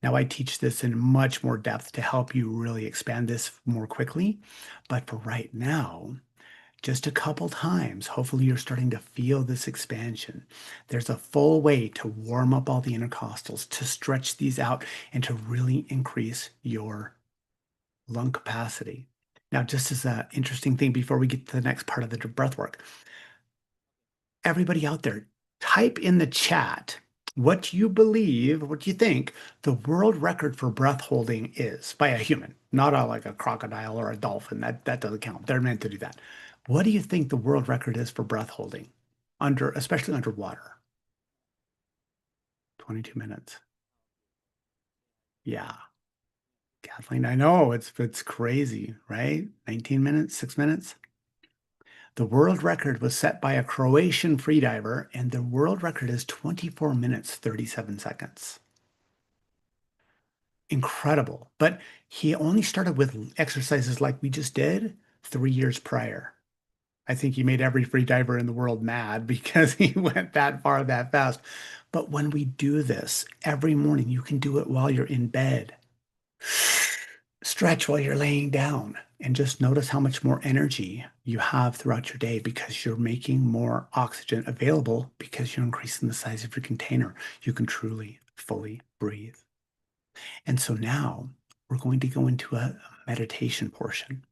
Now, I teach this in much more depth to help you really expand this more quickly. But for right now, just a couple times, hopefully you're starting to feel this expansion. There's a full way to warm up all the intercostals, to stretch these out, and to really increase your lung capacity. Now, just as an interesting thing before we get to the next part of the breath work, everybody out there, type in the chat what you believe, what you think the world record for breath holding is by a human, not like a crocodile or a dolphin. That doesn't count. They're meant to do that. What do you think the world record is for breath holding especially underwater? 22 minutes. Yeah. Kathleen, I know it's crazy, right? 19 minutes, 6 minutes. The world record was set by a Croatian freediver, and the world record is 24 minutes, 37 seconds. Incredible. But he only started with exercises like we just did 3 years prior. I think he made every freediver in the world mad because he went that far that fast. But when we do this every morning, you can do it while you're in bed. Stretch while you're laying down and just notice how much more energy you have throughout your day because you're making more oxygen available because you're increasing the size of your container. You can truly, fully breathe. And so now we're going to go into a meditation portion.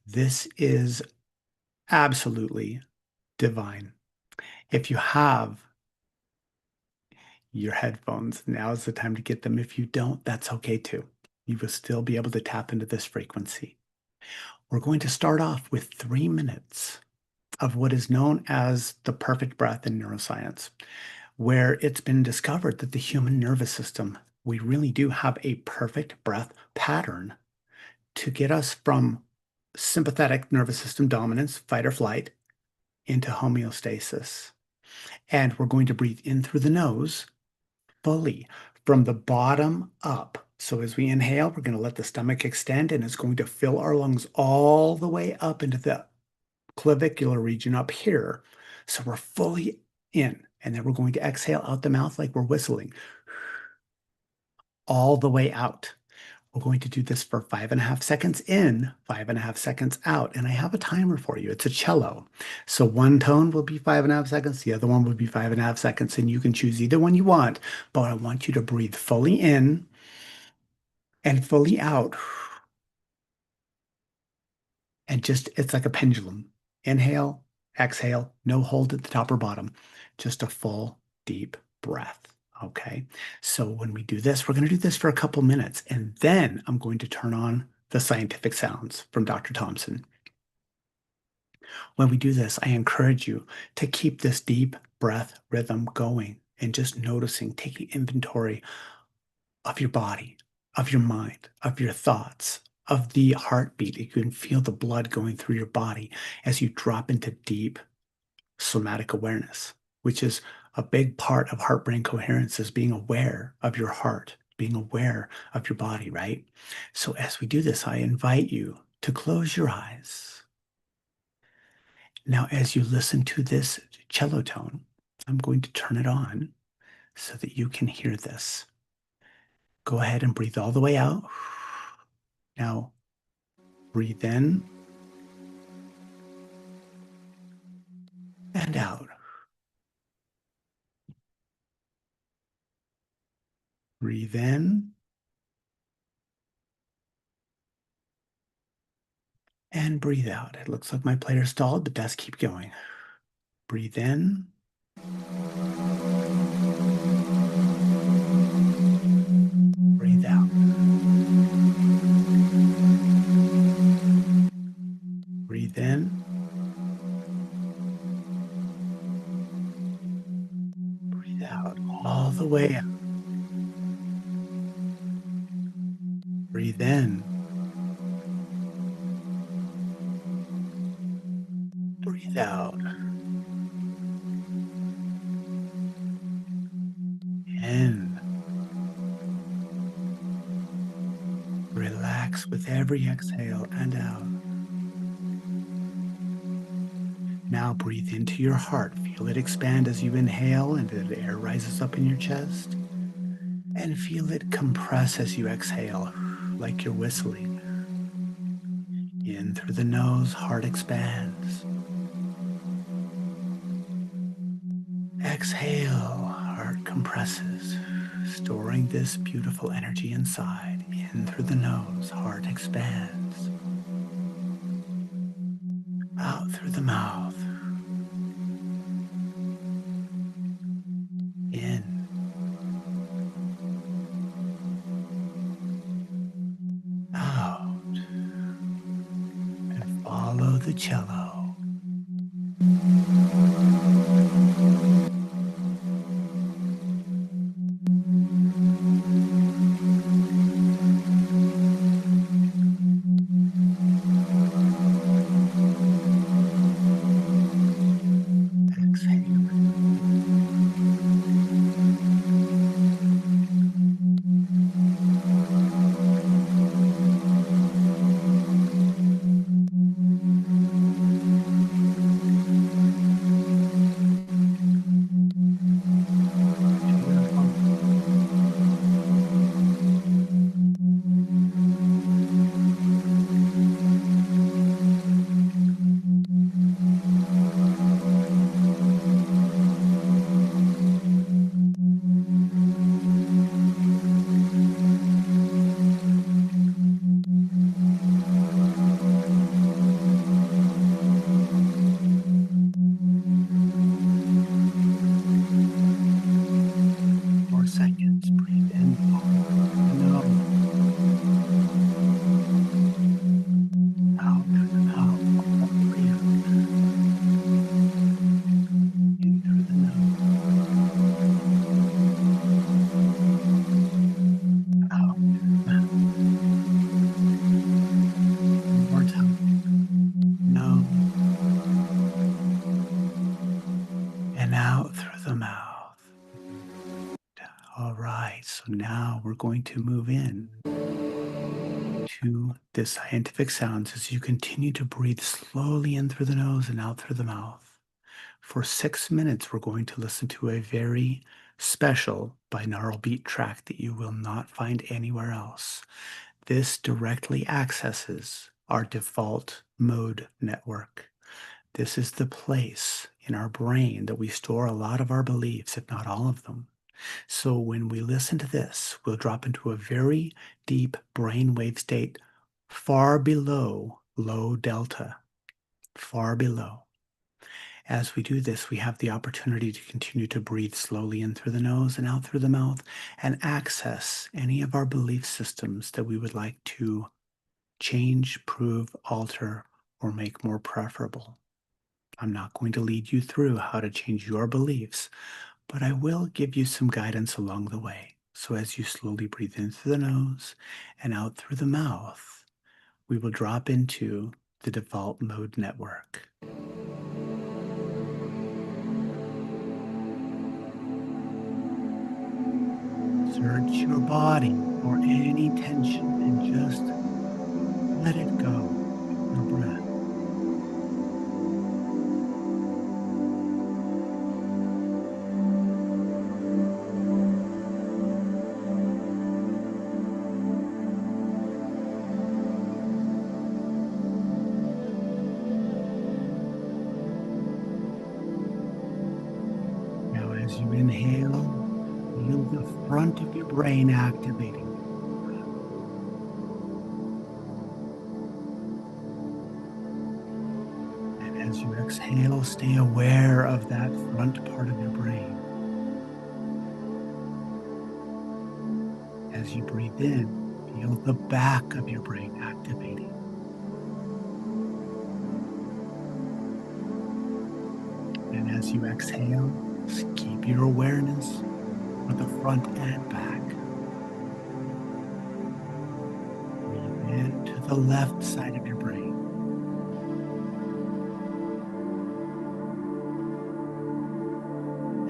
This is absolutely divine. If you have your headphones, now is the time to get them. If you don't, that's okay too. You will still be able to tap into this frequency. We're going to start off with 3 minutes of what is known as the perfect breath in neuroscience, where it's been discovered that the human nervous system, we really do have a perfect breath pattern to get us from sympathetic nervous system dominance, fight or flight, into homeostasis. And we're going to breathe in through the nose fully from the bottom up. So as we inhale, we're going to let the stomach extend and it's going to fill our lungs all the way up into the clavicular region up here. So we're fully in. And then we're going to exhale out the mouth like we're whistling all the way out. We're going to do this for 5.5 seconds in, 5.5 seconds out. And I have a timer for you. It's a cello. So one tone will be 5.5 seconds. The other one will be 5.5 seconds. And you can choose either one you want. But I want you to breathe fully in and fully out. And just, it's like a pendulum. Inhale, exhale, no hold at the top or bottom. Just a full, deep breath. Okay. So when we do this, we're going to do this for a couple minutes, and then I'm going to turn on the scientific sounds from Dr. Thompson. When we do this, I encourage you to keep this deep breath rhythm going and just noticing, taking inventory of your body, of your mind, of your thoughts, of the heartbeat. You can feel the blood going through your body as you drop into deep somatic awareness, which is a big part of heart-brain coherence, is being aware of your heart, being aware of your body, right? So as we do this, I invite you to close your eyes. Now, as you listen to this cello tone, I'm going to turn it on so that you can hear this. Go ahead and breathe all the way out. Now, breathe in and out. Breathe in and breathe out. It looks like my player stalled, but let's keep going. Breathe in. Breathe out. Breathe in. Breathe out all the way out. Breathe in. Breathe out. In. Relax with every exhale and out. Now breathe into your heart. Feel it expand as you inhale and the air rises up in your chest. And feel it compress as you exhale, like you're whistling. In through the nose, heart expands. Exhale, heart compresses, storing this beautiful energy inside. In through the nose, heart expands. Out through the mouth. In. Out. And follow the cello. So now we're going to move in to the scientific sounds as you continue to breathe slowly in through the nose and out through the mouth. For 6 minutes, we're going to listen to a very special binaural beat track that you will not find anywhere else. This directly accesses our default mode network. This is the place in our brain that we store a lot of our beliefs, if not all of them. So when we listen to this, we'll drop into a very deep brainwave state far below low delta, far below. As we do this, we have the opportunity to continue to breathe slowly in through the nose and out through the mouth and access any of our belief systems that we would like to change, prove, alter, or make more preferable. I'm not going to lead you through how to change your beliefs, but I will give you some guidance along the way. So as you slowly breathe in through the nose and out through the mouth, we will drop into the default mode network. Search your body for any tension and just let it go with your breath. As you inhale, feel the front of your brain activating. And as you exhale, stay aware of that front part of your brain. As you breathe in, feel the back of your brain activating. And as you exhale, keep your awareness for the front and back. Breathe into the left side of your brain.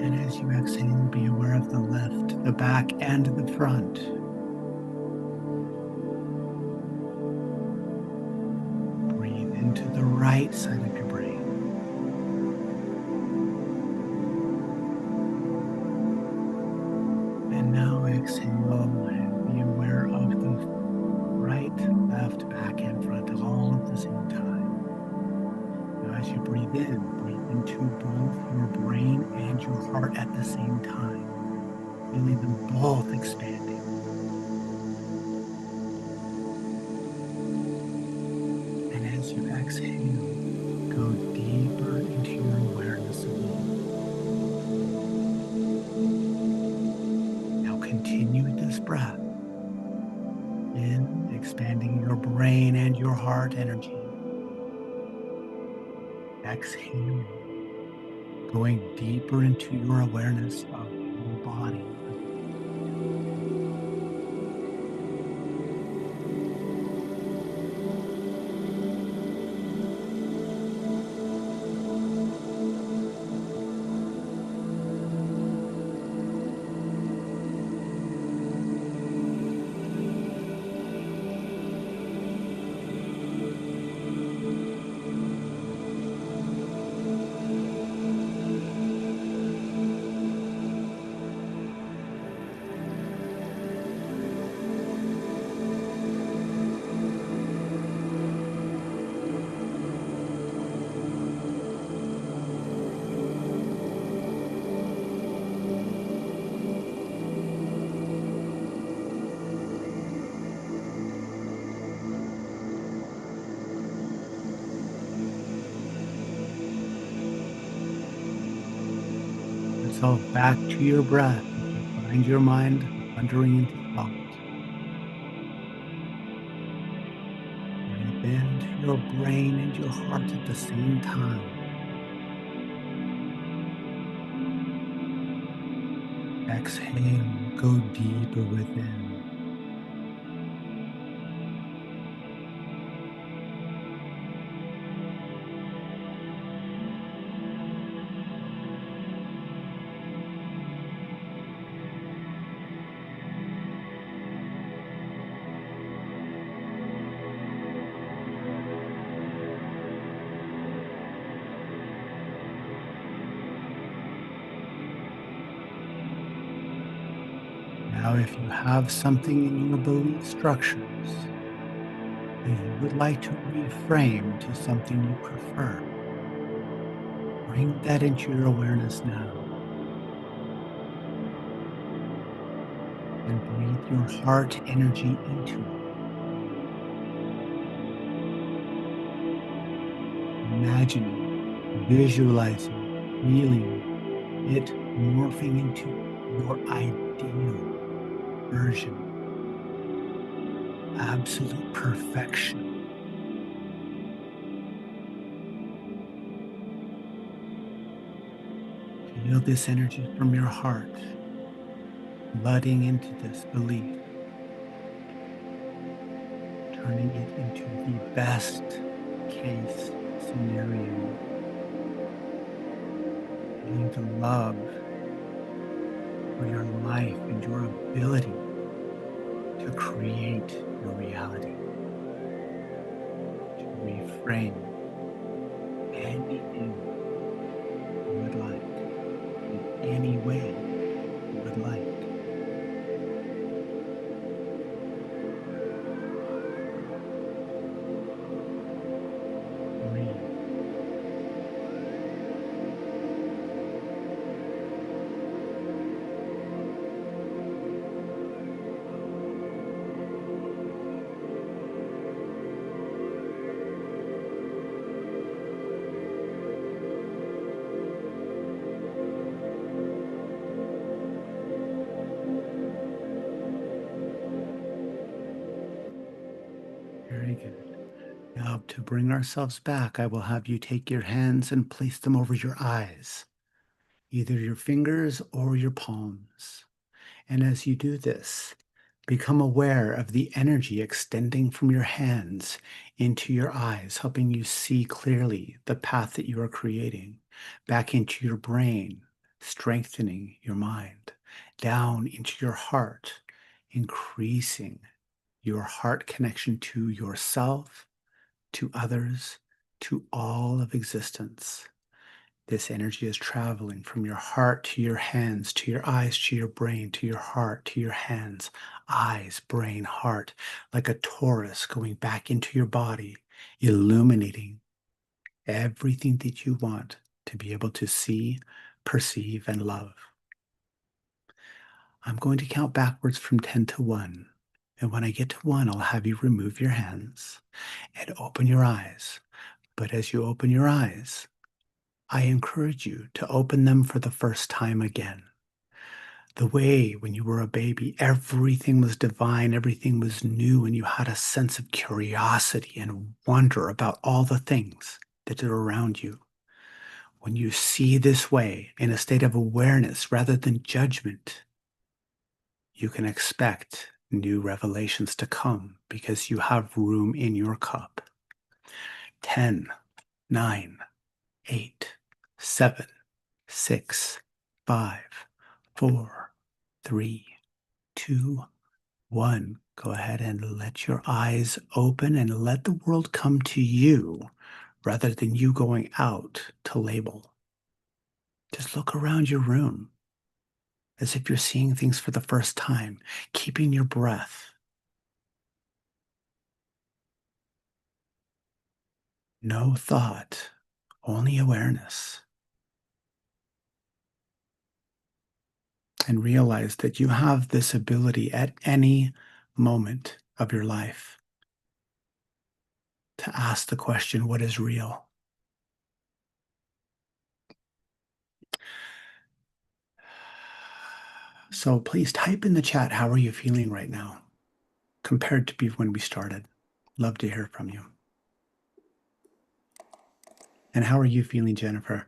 And as you exhale, be aware of the left, the back, and the front. Breathe into the right side of your brain. heart at the same time, feeling them both expanding. And as you exhale, go deeper into your awareness of all. Now continue with this breath in expanding your brain and your heart energy. Exhaling, going deeper into your awareness of your body. And so back to your breath. If you find your mind wandering into thought, breathe into your brain and your heart at the same time. Exhale, go deeper within. Now, if you have something in your belief structures that you would like to reframe to something you prefer, bring that into your awareness now. And breathe your heart energy into it. Imagining, visualizing, feeling it morphing into your ideal version, absolute perfection. Feel this energy from your heart flooding into this belief, turning it into the best case scenario, feeling the love for your life and your ability to create your reality, to reframe anything you would like, in any way you would like. Breathe. Very good. Now, to bring ourselves back, I will have you take your hands and place them over your eyes, either your fingers or your palms. And as you do this, become aware of the energy extending from your hands into your eyes, helping you see clearly the path that you are creating, back into your brain, strengthening your mind, down into your heart, increasing your heart connection to yourself, to others, to all of existence. This energy is traveling from your heart to your hands, to your eyes, to your brain, to your heart, to your hands, eyes, brain, heart, like a torus going back into your body, illuminating everything that you want to be able to see, perceive, and love. I'm going to count backwards from 10 to 1. And when I get to 1, I'll have you remove your hands and open your eyes. But as you open your eyes, I encourage you to open them for the first time again. The way when you were a baby, everything was divine, everything was new, and you had a sense of curiosity and wonder about all the things that are around you. When you see this way in a state of awareness rather than judgment, you can expect new revelations to come because you have room in your cup. 10, 9, 8, 7, 6, 5, 4, 3, 2, 1. Go ahead and let your eyes open and let the world come to you rather than you going out to label. Just look around your room as if you're seeing things for the first time, keeping your breath. No thought, only awareness. And realize that you have this ability at any moment of your life to ask the question, what is real? So please type in the chat, how are you feeling right now compared to when we started? Love to hear from you. And how are you feeling, Jennifer?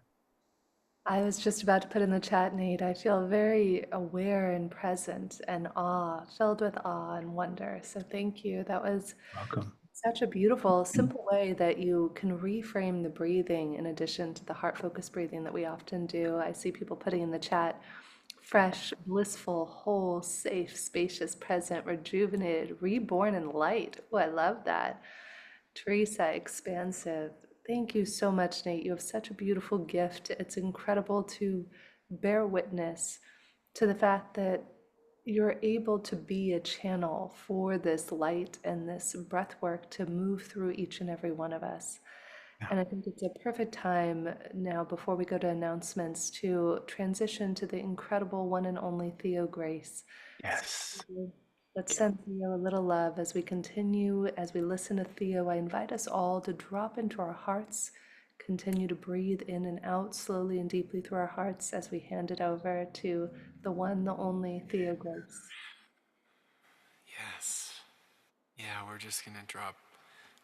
I was just about to put in the chat, Nate. I feel very aware and present and filled with awe and wonder. So thank you. That was Welcome. such a beautiful, simple way that you can reframe the breathing in addition to the heart-focused breathing that we often do. I see people putting in the chat, fresh, blissful, whole, safe, spacious, present, rejuvenated, reborn, and light. Oh, I love that. Teresa, expansive. Thank you so much, Nate. You have such a beautiful gift. It's incredible to bear witness to the fact that you're able to be a channel for this light and this breath work to move through each and every one of us. Yeah. And I think it's a perfect time now, before we go to announcements, to transition to the incredible one and only Theo Grace. Yes. Let's send Theo a little love as we continue, as we listen to Theo. I invite us all to drop into our hearts, continue to breathe in and out slowly and deeply through our hearts as we hand it over to the one, the only Theo Grace. Yes. Yeah, we're just going to drop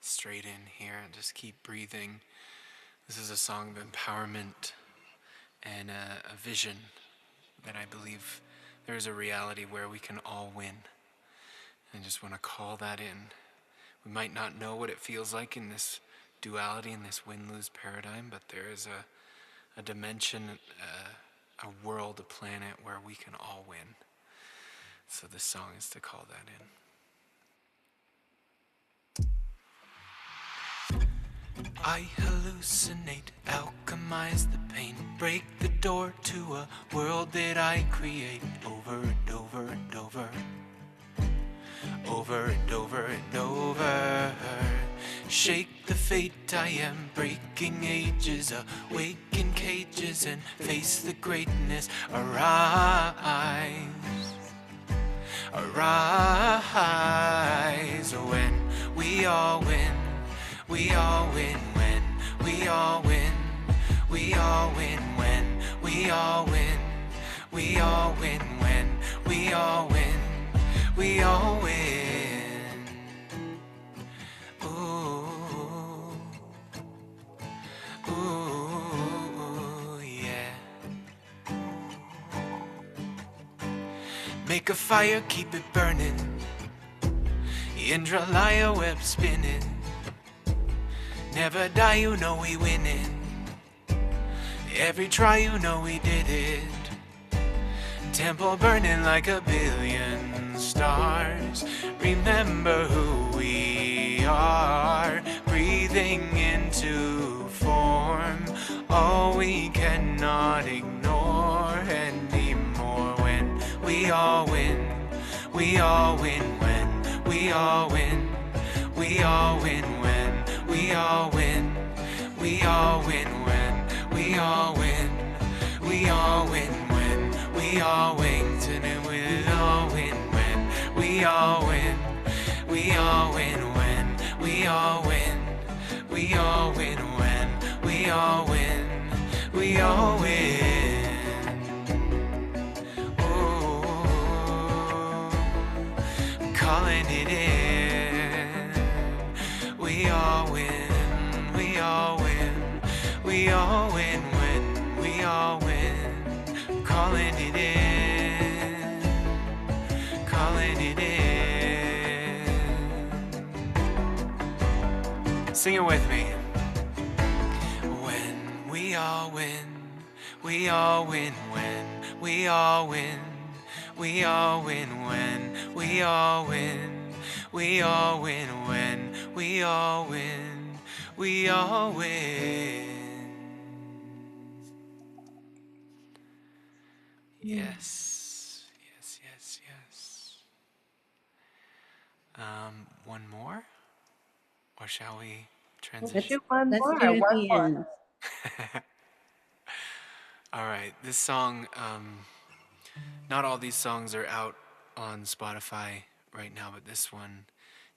straight in here and just keep breathing. This is a song of empowerment and a vision that I believe there is a reality where we can all win. I just want to call that in. We might not know what it feels like in this duality, in this win-lose paradigm, but there is a dimension, a world, a planet where we can all win. So this song is to call that in. I hallucinate, alchemize the pain, break the door to a world that I create over and over and over. Over and over and over. Shake the fate I am, breaking ages, awaken cages and face the greatness. Arise, arise. When we all win, we all win. When we all win, we all win. When we all win, we all win. When we all win, we all win. Ooh, ooh, yeah. Make a fire, keep it burning. Indralaya web spinning. Never die, you know we winning. Every try, you know we did it. Temple burning like a billion stars. Remember who we are. Breathing into form. All we cannot ignore anymore. When we all win, we all win. When we all win, we all win. When we all win, we all win. When we all win, we all we all win, and we'll all win when we all win. We all win when we all win. We all win when we all win. We all win. Oh, I'm calling it in. We all win. We all win. We all win when we all win. I'm calling it in. Calling it in. Sing it with me. When we all win, we all win when we all win. We all win when we all win. We all win when we all win. We all win. Yes, yes, yes, yes. One more? Or shall we transition? Let's Let's do do it at one the more. end. All right, this song, not all these songs are out on Spotify right now, but this one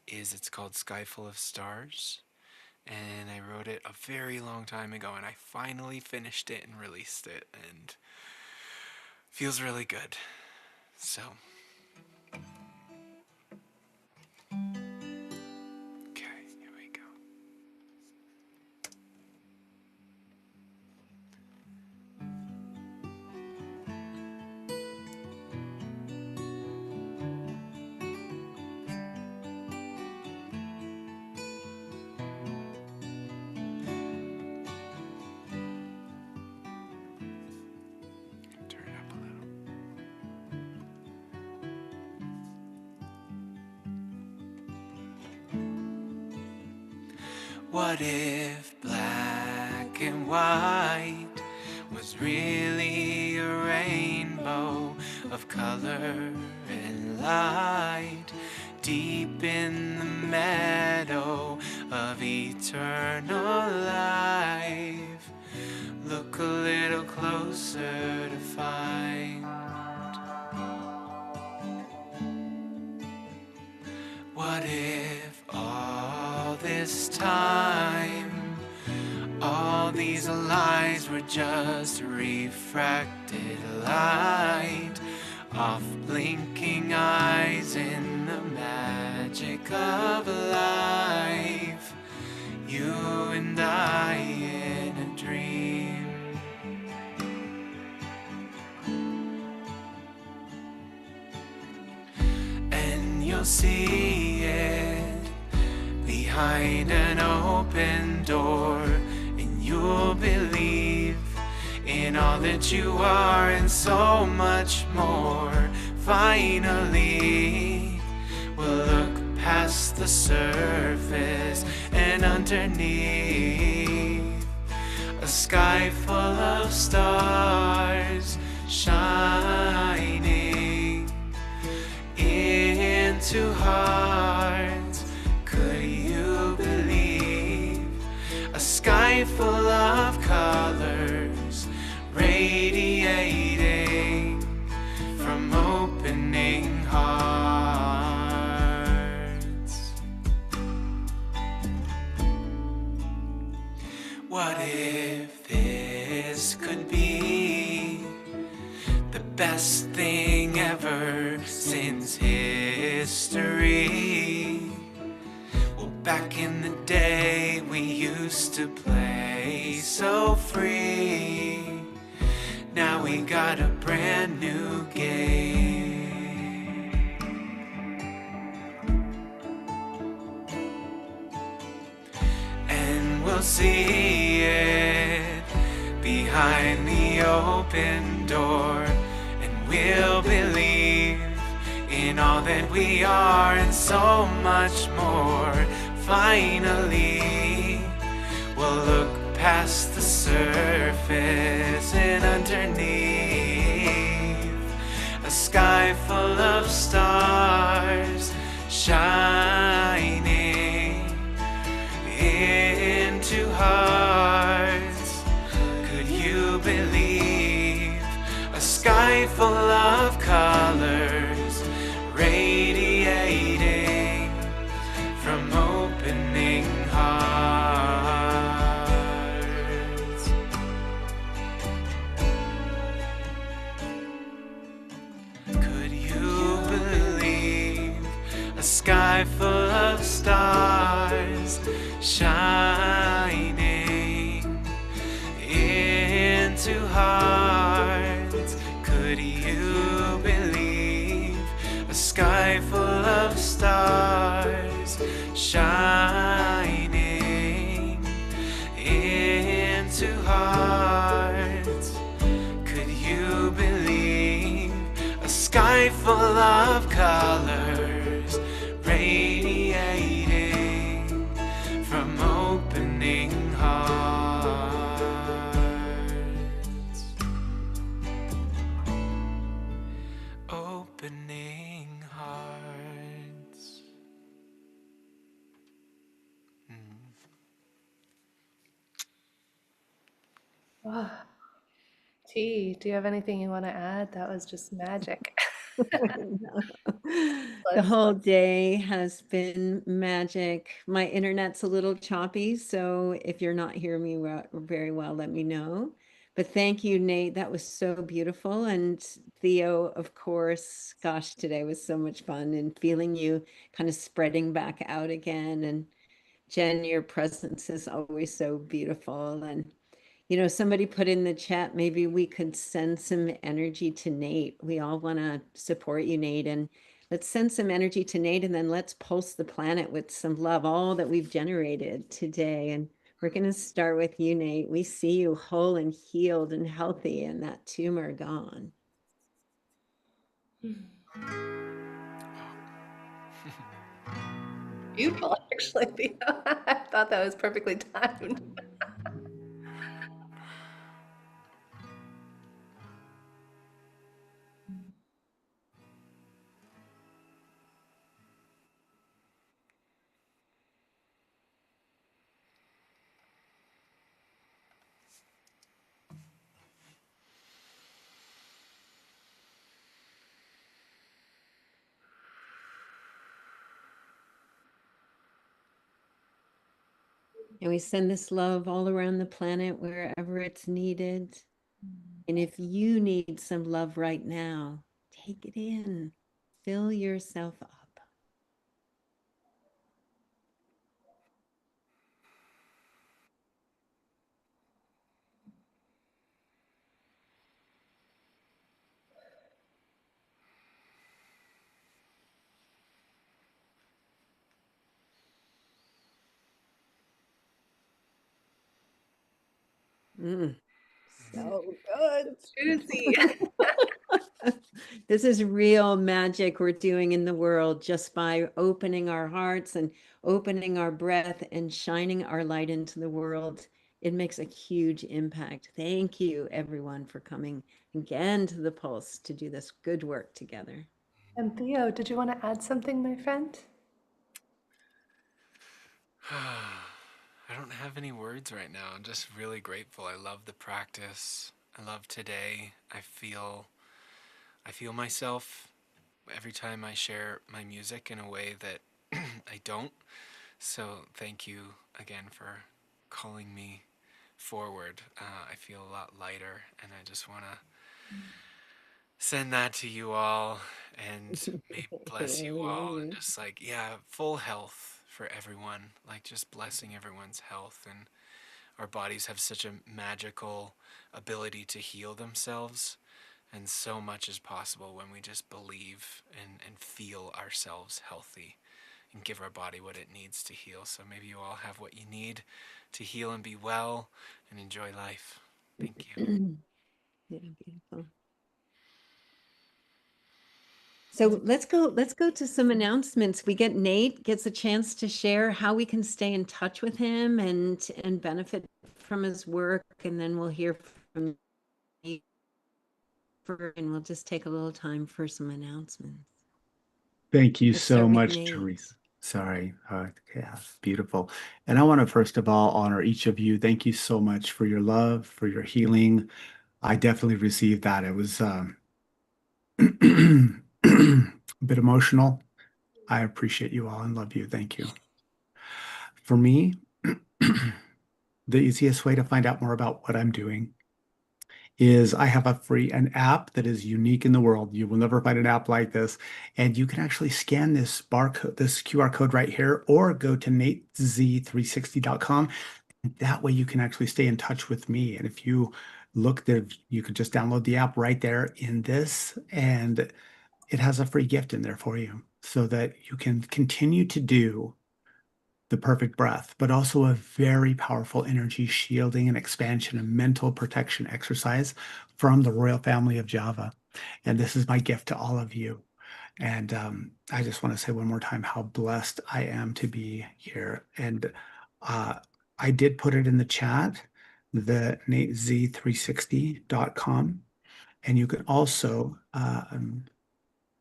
is. It's called Sky Full of Stars. And I wrote it a very long time ago, and I finally finished it and released it, and feels really good. So, okay, here we go. Turn it up a little. What if black and white was really a rainbow of color and light deep in the meadow of eternal life? Look a little closer to find. What if all this time, all these lies were just refracted light off blinking eyes in the magic of life? You and I in a dream. And you'll see it behind an open door, and you'll believe in all that you are and so much more. Finally, we'll look past the surface and underneath a sky full of stars shining into hearts. Could you believe a sky full of colors radiating from opening hearts? What if this could be the best thing ever since history? Well, back in the day we used to play so free. Now we got a brand new game. And we'll see it behind the open door, and we'll believe in all that we are and so much more. Finally, we'll look past the surface and underneath a sky full of stars shining into hearts. Could you believe a sky sky full of colors radiating from opening hearts. Could you believe a sky full of stars shining into hearts? Could you believe a sky full of stars shining into hearts? Could you believe a sky full of colors radiating from opening hearts? Opening hearts. Oh, T, do you have anything you want to add? That was just magic. The whole day has been magic. My internet's a little choppy, so if you're not hearing me very well, let me know. But thank you, Nate. That was so beautiful. And Theo, of course, gosh, today was so much fun, and feeling you kind of spreading back out again. And Jen, your presence is always so beautiful. And somebody put in the chat, maybe we could send some energy to Nate. We all want to support you, Nate. And let's send some energy to Nate, and then let's pulse the planet with some love, all that we've generated today. And we're going to start with you, Nate. We see you whole and healed and healthy, and that tumor gone. Beautiful, actually. I thought that was perfectly timed. And we send this love all around the planet wherever it's needed. And if you need some love right now, take it in, fill yourself up. So good. Juicy. This is real magic we're doing in the world just by opening our hearts and opening our breath and shining our light into the world. It makes a huge impact. Thank you, everyone, for coming again to the Pulse to do this good work together. And Theo, did you want to add something, my friend? I don't have any words right now. I'm just really grateful. I love the practice. I love today. I feel myself every time I share my music in a way that I don't. So thank you again for calling me forward. I feel a lot lighter, and I just want to send that to you all, and may bless you all, and just full health for everyone, just blessing everyone's health. And our bodies have such a magical ability to heal themselves, and so much is possible when we just believe and feel ourselves healthy and give our body what it needs to heal. So maybe you all have what you need to heal and be well and enjoy life. Thank you. Yeah, beautiful. So let's go to some announcements. Nate gets a chance to share how we can stay in touch with him and benefit from his work, and then we'll hear from you, and we'll just take a little time for some announcements. Thank you Let's so start with much, Nate. Teresa. Sorry. Yeah, beautiful. And I want to first of all honor each of you. Thank you so much for your love, for your healing. I definitely received that. It was A bit emotional. I appreciate you all and love you. Thank you. For me, the easiest way to find out more about what I'm doing is I have an app that is unique in the world. You will never find an app like this. And you can actually scan this barcode, this QR code right here, or go to natez360.com. That way you can actually stay in touch with me. And if you look there, you could just download the app right there in this, and it has a free gift in there for you so that you can continue to do the perfect breath, but also a very powerful energy shielding and expansion and mental protection exercise from the royal family of Java. And this is my gift to all of you. And I just want to say one more time how blessed I am to be here. And uh, I did put it in the chat, the natez360.com. And you can also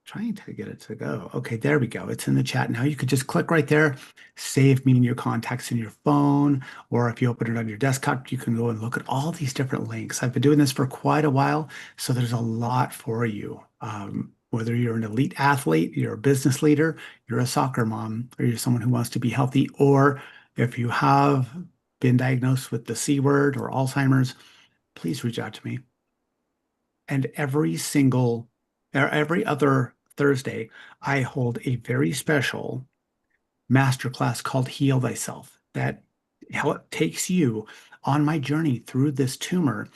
trying to get it to go. Okay, there we go. It's in the chat now. You could just click right there, save me in your contacts in your phone, or if you open it on your desktop, you can go and look at all these different links. I've been doing this for quite a while, so there's a lot for you. Whether you're an elite athlete, you're a business leader, you're a soccer mom, or you're someone who wants to be healthy, or if you have been diagnosed with the C word or Alzheimer's, please reach out to me. And every other Thursday, I hold a very special masterclass called Heal Thyself that takes you on my journey through this tumor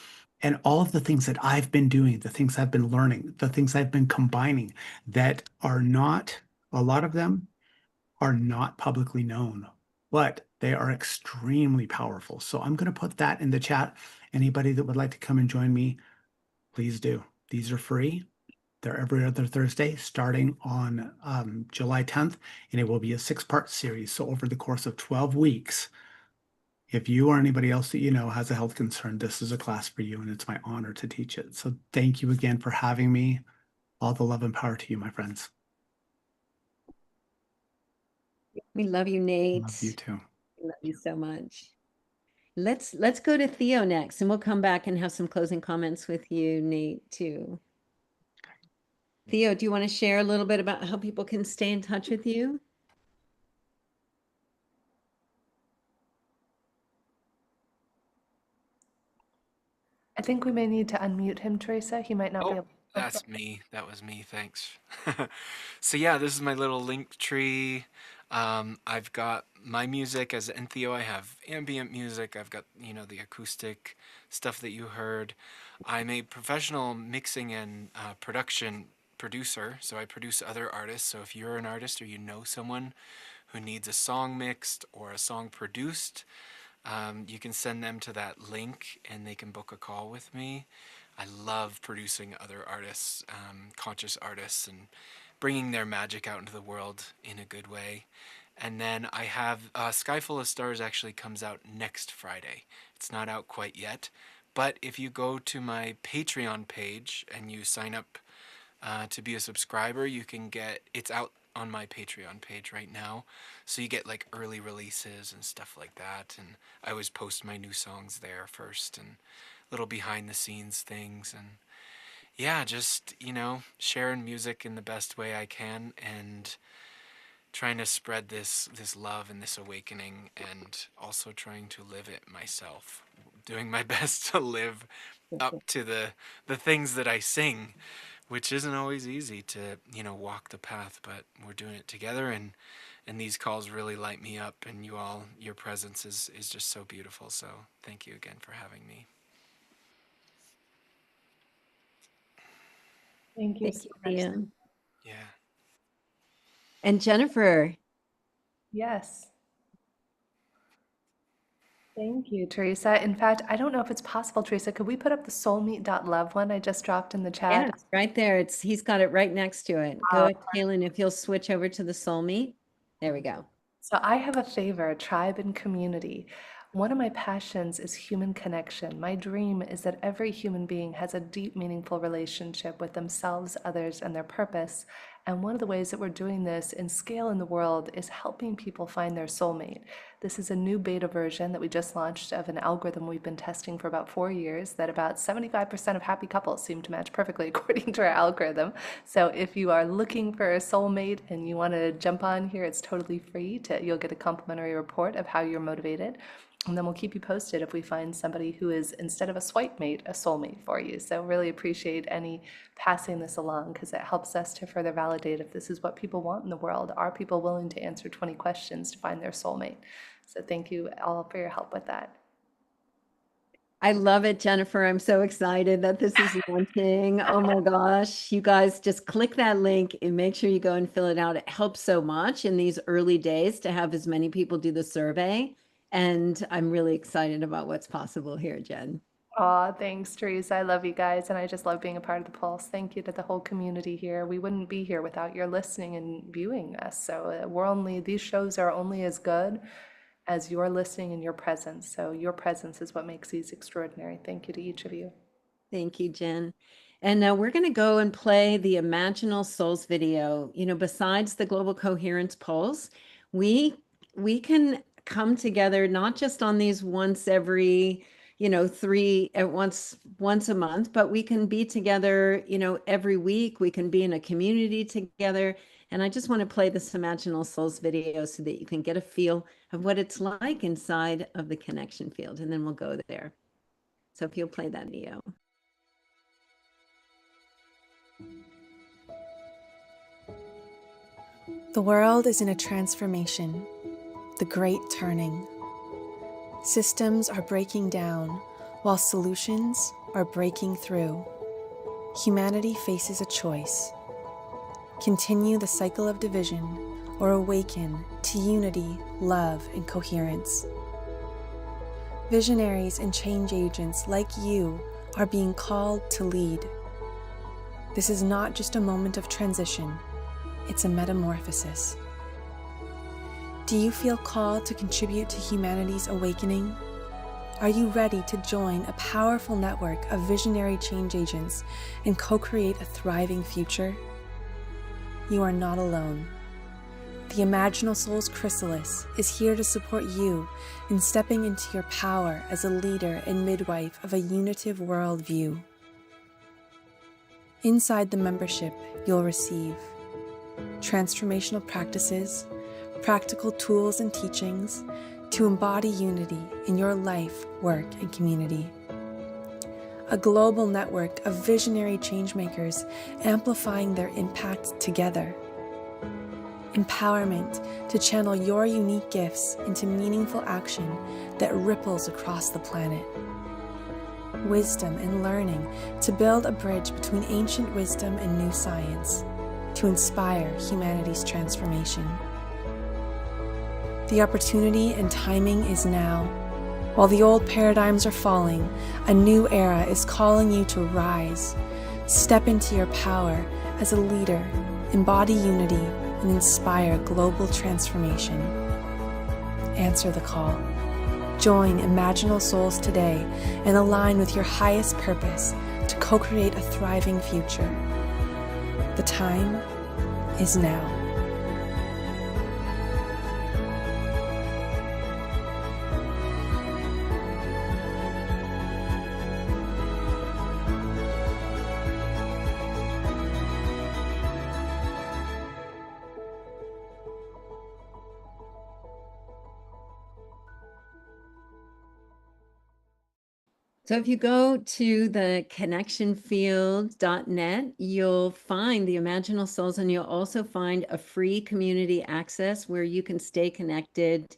and all of the things that I've been doing, the things I've been learning, the things I've been combining that are not, a lot of them are not publicly known, but they are extremely powerful. So I'm going to put that in the chat. Anybody that would like to come and join me, please do. These are free. They're every other Thursday, starting on July 10th, and it will be a 6-part series. So over the course of 12 weeks, if you or anybody else that you know has a health concern, this is a class for you, and it's my honor to teach it. So thank you again for having me. All the love and power to you, my friends. We love you, Nate. Love you too. We love you so much. Let's go to Theo next, and we'll come back and have some closing comments with you, Nate, too. Theo, do you want to share a little bit about how people can stay in touch with you? I think we may need to unmute him, Teresa. He might not be Oh, able. that's me. That was me. Thanks. So yeah, this is my little link tree. I've got my music as in Theo. I have ambient music. I've got, the acoustic stuff that you heard. I'm a professional mixing and production producer. So I produce other artists. So if you're an artist or you know someone who needs a song mixed or a song produced, you can send them to that link and they can book a call with me. I love producing other artists, conscious artists, and bringing their magic out into the world in a good way. And then I have Sky Full of Stars actually comes out next Friday. It's not out quite yet, but if you go to my Patreon page and you sign up to be a subscriber, you can it's out on my Patreon page right now. So you get like early releases and stuff like that. And I always post my new songs there first and little behind the scenes things. And yeah, just, sharing music in the best way I can and trying to spread this love and this awakening and also trying to live it myself. Doing my best to live up to the things that I sing, which isn't always easy to, walk the path, but we're doing it together, and these calls really light me up, and your presence is just so beautiful. So thank you again for having me. Thank you Thank so you, much. Theo. Yeah. And Jennifer. Yes. Thank you, Teresa. In fact, I don't know if it's possible, Teresa, could we put up the soulmeet.love one I just dropped in the chat? Yeah, it's right there. He's got it right next to it. Go ahead, Kaylin, if you'll switch over to the Soul Meet. There we go. So I have a favor, tribe and community. One of my passions is human connection. My dream is that every human being has a deep, meaningful relationship with themselves, others, and their purpose. And one of the ways that we're doing this in scale in the world is helping people find their soulmate. This is a new beta version that we just launched of an algorithm we've been testing for about 4 years that about 75% of happy couples seem to match perfectly according to our algorithm. So if you are looking for a soulmate and you want to jump on here, it's totally free. You'll get a complimentary report of how you're motivated. And then we'll keep you posted if we find somebody who is, instead of a swipe mate, a soulmate for you. So really appreciate any passing this along, because it helps us to further validate if this is what people want in the world. Are people willing to answer 20 questions to find their soulmate? So thank you all for your help with that. I love it, Jennifer. I'm so excited that this is launching. Oh my gosh. You guys just click that link and make sure you go and fill it out. It helps so much in these early days to have as many people do the survey. And I'm really excited about what's possible here, Jen. Aw, thanks, Teresa. I love you guys, and I just love being a part of the Pulse. Thank you to the whole community here. We wouldn't be here without your listening and viewing us. So these shows are only as good as your listening and your presence. So your presence is what makes these extraordinary. Thank you to each of you. Thank you, Jen. And now we're going to go and play the Imaginal Souls video. You know, besides the Global Coherence Pulse, we can come together not just on these once every, once a month, but we can be together, every week. We can be in a community together. And I just want to play this Imaginal Souls video so that you can get a feel of what it's like inside of the connection field. And then we'll go there. So if you'll play that video. The world is in a transformation, the great turning. Systems are breaking down, while solutions are breaking through. Humanity faces a choice. Continue the cycle of division, or awaken to unity, love, and coherence. Visionaries and change agents like you are being called to lead. This is not just a moment of transition. It's a metamorphosis. Do you feel called to contribute to humanity's awakening? Are you ready to join a powerful network of visionary change agents and co-create a thriving future? You are not alone. The Imaginal Souls Chrysalis is here to support you in stepping into your power as a leader and midwife of a unitive worldview. Inside the membership, you'll receive transformational practices, practical tools and teachings to embody unity in your life, work, and community. A global network of visionary changemakers amplifying their impact together. Empowerment to channel your unique gifts into meaningful action that ripples across the planet. Wisdom and learning to build a bridge between ancient wisdom and new science, to inspire humanity's transformation. The opportunity and timing is now. While the old paradigms are falling, a new era is calling you to rise. Step into your power as a leader, embody unity, and inspire global transformation. Answer the call. Join Imaginal Souls today and align with your highest purpose to co-create a thriving future. The time is now. So if you go to the connectionfield.net, you'll find the Imaginal Souls, and you'll also find a free community access where you can stay connected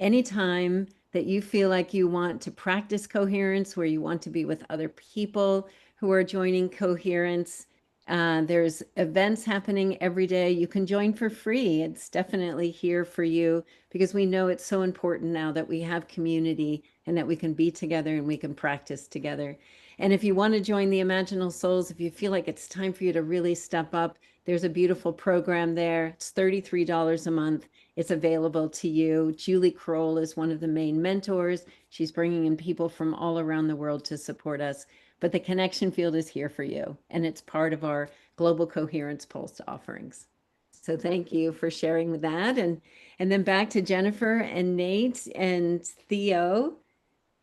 anytime that you feel like you want to practice coherence, where you want to be with other people who are joining coherence. There's events happening every day. You can join for free. It's definitely here for you because we know it's so important now that we have community and that we can be together and we can practice together. And if you want to join the Imaginal Souls, if you feel like it's time for you to really step up, there's a beautiful program there. It's $33 a month. It's available to you. Julie Kroll is one of the main mentors. She's bringing in people from all around the world to support us. but the connection field is here for you, and it's part of our Global Coherence Pulse offerings. So thank you for sharing with that. And then back to Jennifer and Nate and Theo.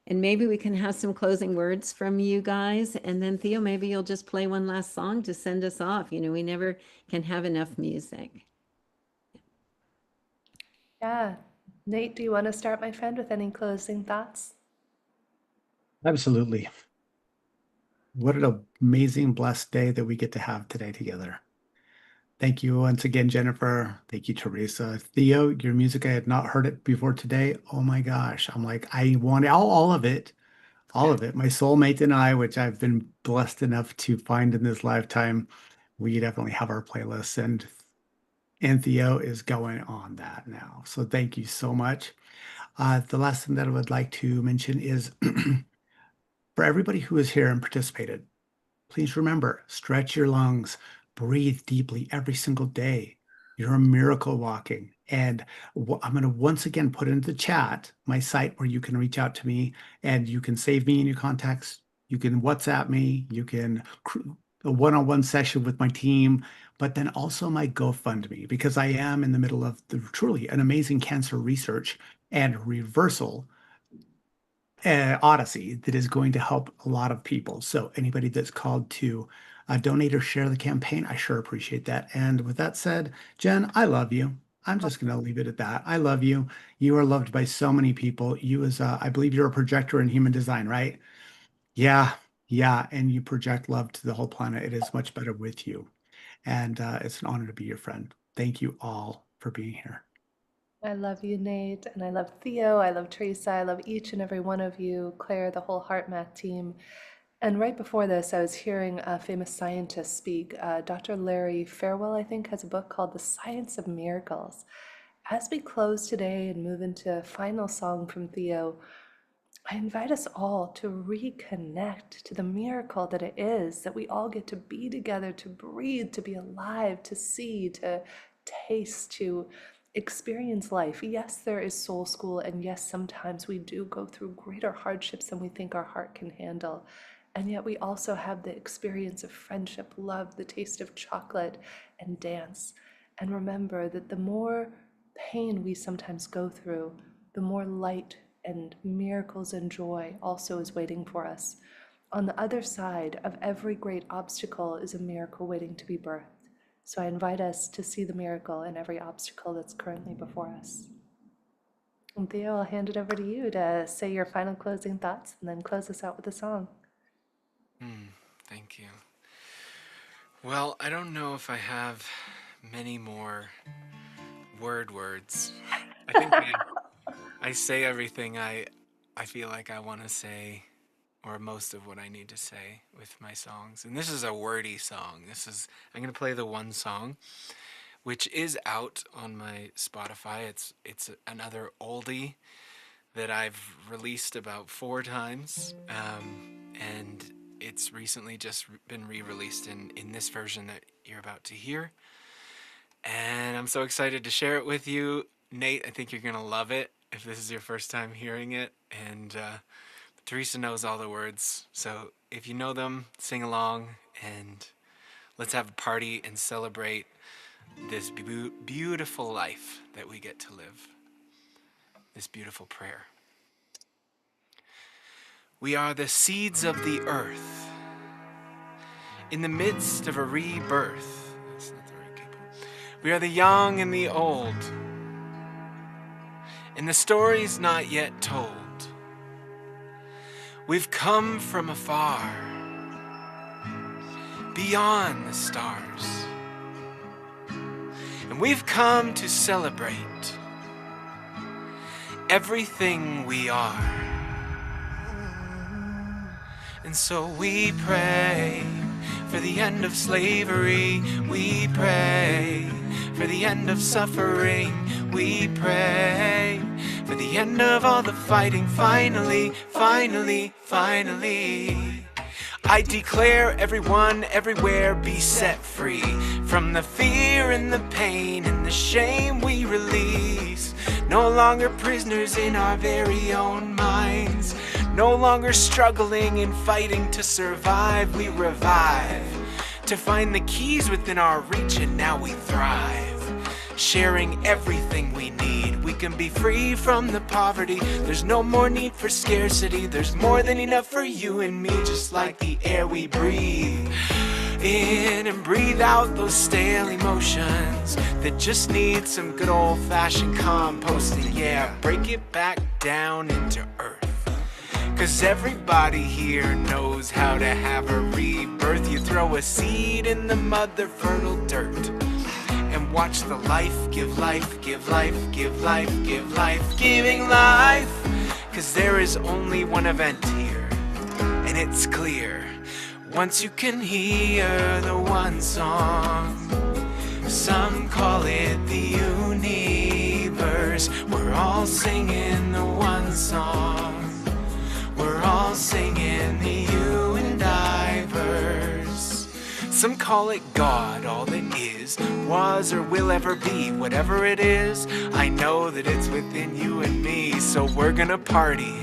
And maybe we can have some closing words from you guys. And then Theo, maybe you'll just play one last song to send us off. You know, we never can have enough music. Yeah. Nate, do you want to start, my friend, with any closing thoughts? Absolutely. What an amazing, blessed day that we get to have today together. Thank you once again, Jennifer. Thank you, Teresa. Theo, your music, I had not heard it before today. Oh my gosh. I'm like, I want all of it. All of it. My soulmate and I, which I've been blessed enough to find in this lifetime, we definitely have our playlists, and Theo is going on that now. So thank you so much. The last thing that I would like to mention is for everybody who is here and participated, please remember, stretch your lungs, breathe deeply every single day. You're a miracle walking. And I'm going to once again put into the chat my site where you can reach out to me and you can save me in your contacts. You can WhatsApp me. You can a one-on-one session with my team, but then also my GoFundMe, because I am in the middle of truly an amazing cancer research and reversal odyssey that is going to help a lot of people. So anybody that's called to donate or share the campaign, I sure appreciate that. And with that said, Jen, I love you. I'm just going to leave it at that. I love you. You are loved by so many people. You as I believe you're a projector in human design, right? Yeah, yeah. And you project love to the whole planet. It is much better with you. And it's an honor to be your friend. Thank you all for being here. I love you, Nate, and I love Theo, I love Teresa, I love each and every one of you, Claire, the whole HeartMath team. And right before this, I was hearing a famous scientist speak. Dr. Larry Farewell, I think, has a book called The Science of Miracles. As we close today and move into a final song from Theo, I invite us all to reconnect to the miracle that it is that we all get to be together, to breathe, to be alive, to see, to taste, to experience life. Yes, there is soul school, and yes, sometimes we do go through greater hardships than we think our heart can handle. And yet we also have the experience of friendship, love, the taste of chocolate, and dance. And remember that the more pain we sometimes go through, the more light and miracles and joy also is waiting for us. On the other side of every great obstacle is a miracle waiting to be birthed. So I invite us to see the miracle in every obstacle that's currently before us. And Theo, I'll hand it over to you to say your final closing thoughts and then close us out with a song. Thank you. Well, I don't know if I have many more words. I think I say everything I feel like I want to say, or most of what I need to say with my songs. And this is a wordy song. I'm going to play the one song, which is out on my Spotify. It's another oldie that I've released about 4 times. And it's recently just been re-released in this version that you're about to hear. And I'm so excited to share it with you. Nate, I think you're going to love it if this is your first time hearing it. And Teresa knows all the words, so if you know them, sing along, and let's have a party and celebrate this beautiful life that we get to live, this beautiful prayer. We are the seeds of the earth, in the midst of a rebirth. That's not the right people. We are the young and the old, and the story's not yet told. We've come from afar, beyond the stars, and we've come to celebrate everything we are. And so we pray for the end of slavery. We pray for the end of suffering. We pray for the end of all the fighting. Finally, finally, finally, I declare everyone, everywhere be set free from the fear and the pain and the shame we release. No longer prisoners in our very own minds. No longer struggling and fighting to survive, we revive to find the keys within our reach, and now we thrive. Sharing everything we need, we can be free from the poverty. There's no more need for scarcity. There's more than enough for you and me, just like the air we breathe in and breathe out those stale emotions that just need some good old-fashioned composting. Yeah, break it back down into earth. 'Cause everybody here knows how to have a rebirth. You throw a seed in the mother fertile dirt and watch the life give life, give life, give life, give life, giving life. 'Cause there is only one event here, and it's clear. Once you can hear the one song, some call it the universe. We're all singing the one song. We're all singing the you and I verse. Some call it God, all that is, was, or will ever be. Whatever it is, I know that it's within you and me. So we're gonna party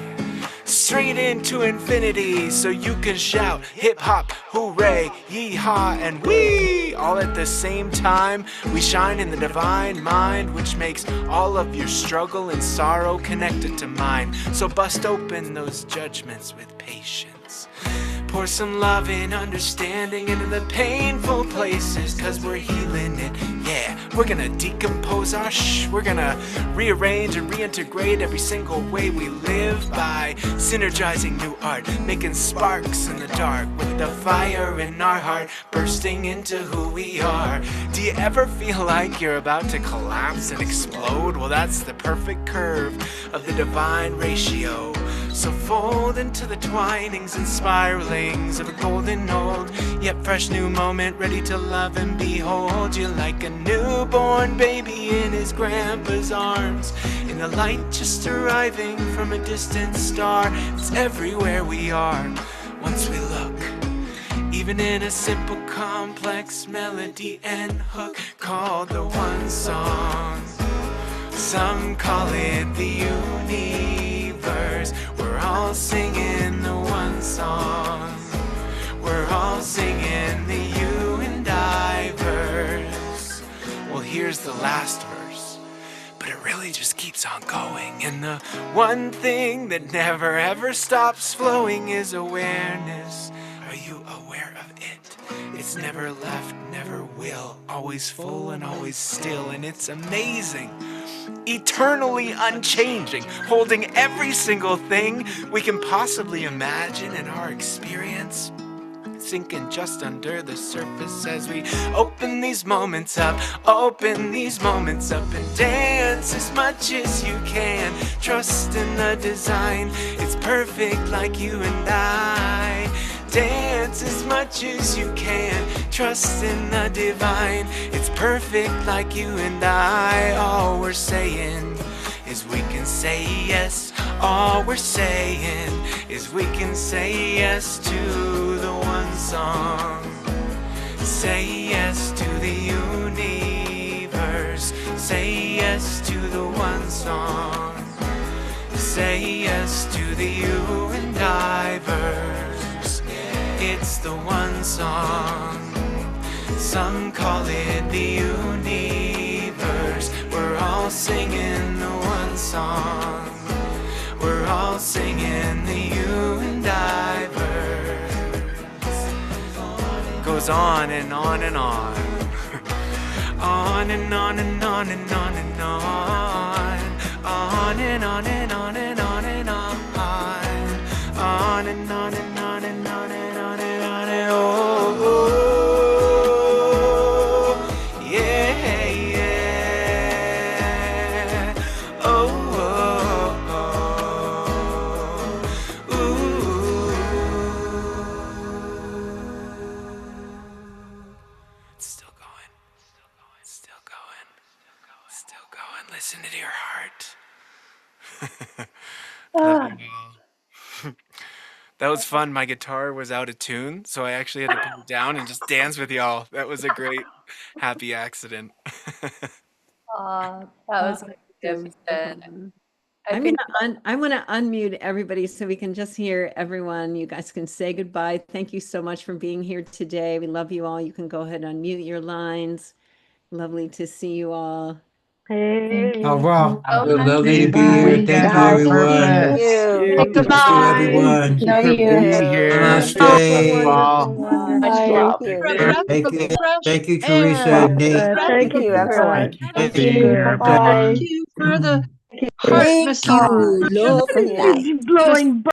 straight into infinity, so you can shout hip hop, hooray, yee-haw, and wee, all at the same time. We shine in the divine mind, which makes all of your struggle and sorrow connected to mine. So bust open those judgments with patience. Pour some love and understanding into the painful places, 'cause we're healing it. Yeah, we're gonna decompose our we're gonna rearrange and reintegrate every single way we live by synergizing new art, making sparks in the dark with the fire in our heart, bursting into who we are. Do you ever feel like you're about to collapse and explode? Well, that's the perfect curve of the divine ratio. So fold into the twinings and spiralings of a golden old yet fresh new moment, ready to love and behold you like a newborn baby in his grandpa's arms, in the light just arriving from a distant star. It's everywhere we are once we look, even in a simple complex melody and hook called the one song. Some call it the universe. We're all singing the one song. We're all singing the you and I verse. Well, here's the last verse, but it really just keeps on going. And the one thing that never ever stops flowing is awareness. Are you aware of it? It's never left, never will, always full and always still, and it's amazing. Eternally unchanging, holding every single thing we can possibly imagine in our experience, sinking just under the surface as we open these moments up, and dance as much as you can. Trust in the design, it's perfect like you and I. Dance as much as you can, trust in the divine, it's perfect like you and I. All we're saying is we can say yes. All we're saying is we can say yes to the one song. Say yes to the universe. Say yes to the one song. Say yes to the you and I verse. It's the one song. Some call it the universe. We're all singing the one song. We're all singing the you and I verse. Goes on and on and on. On and on and on and on and on. On and on and on and on and on. On and on and on and on and on and on and oh, yeah, yeah. Oh, ooh. It's still going. It's still going. Still going. Listen to your heart. Love you all. That was fun. My guitar was out of tune, so I actually had to put it down and just dance with y'all. That was a great, happy accident. That was So magnificent. fun. I I'm think gonna unmute everybody so we can just hear everyone. You guys can say goodbye. Thank you so much for being here today. We love you all. You can go ahead and unmute your lines. Lovely to see you all. Au revoir. Oh, Lovely to be Thank you, here. Thank you, weekend. everyone. Thank you. Thank you, Goodbye. everyone. Thank you for being here. Namaste. Wow. Much love. Thank you. Thank you, Teresa, Nate. Thank you, everyone. Thank you for being here. Thank you for the heart Thank massage. you. Love for life.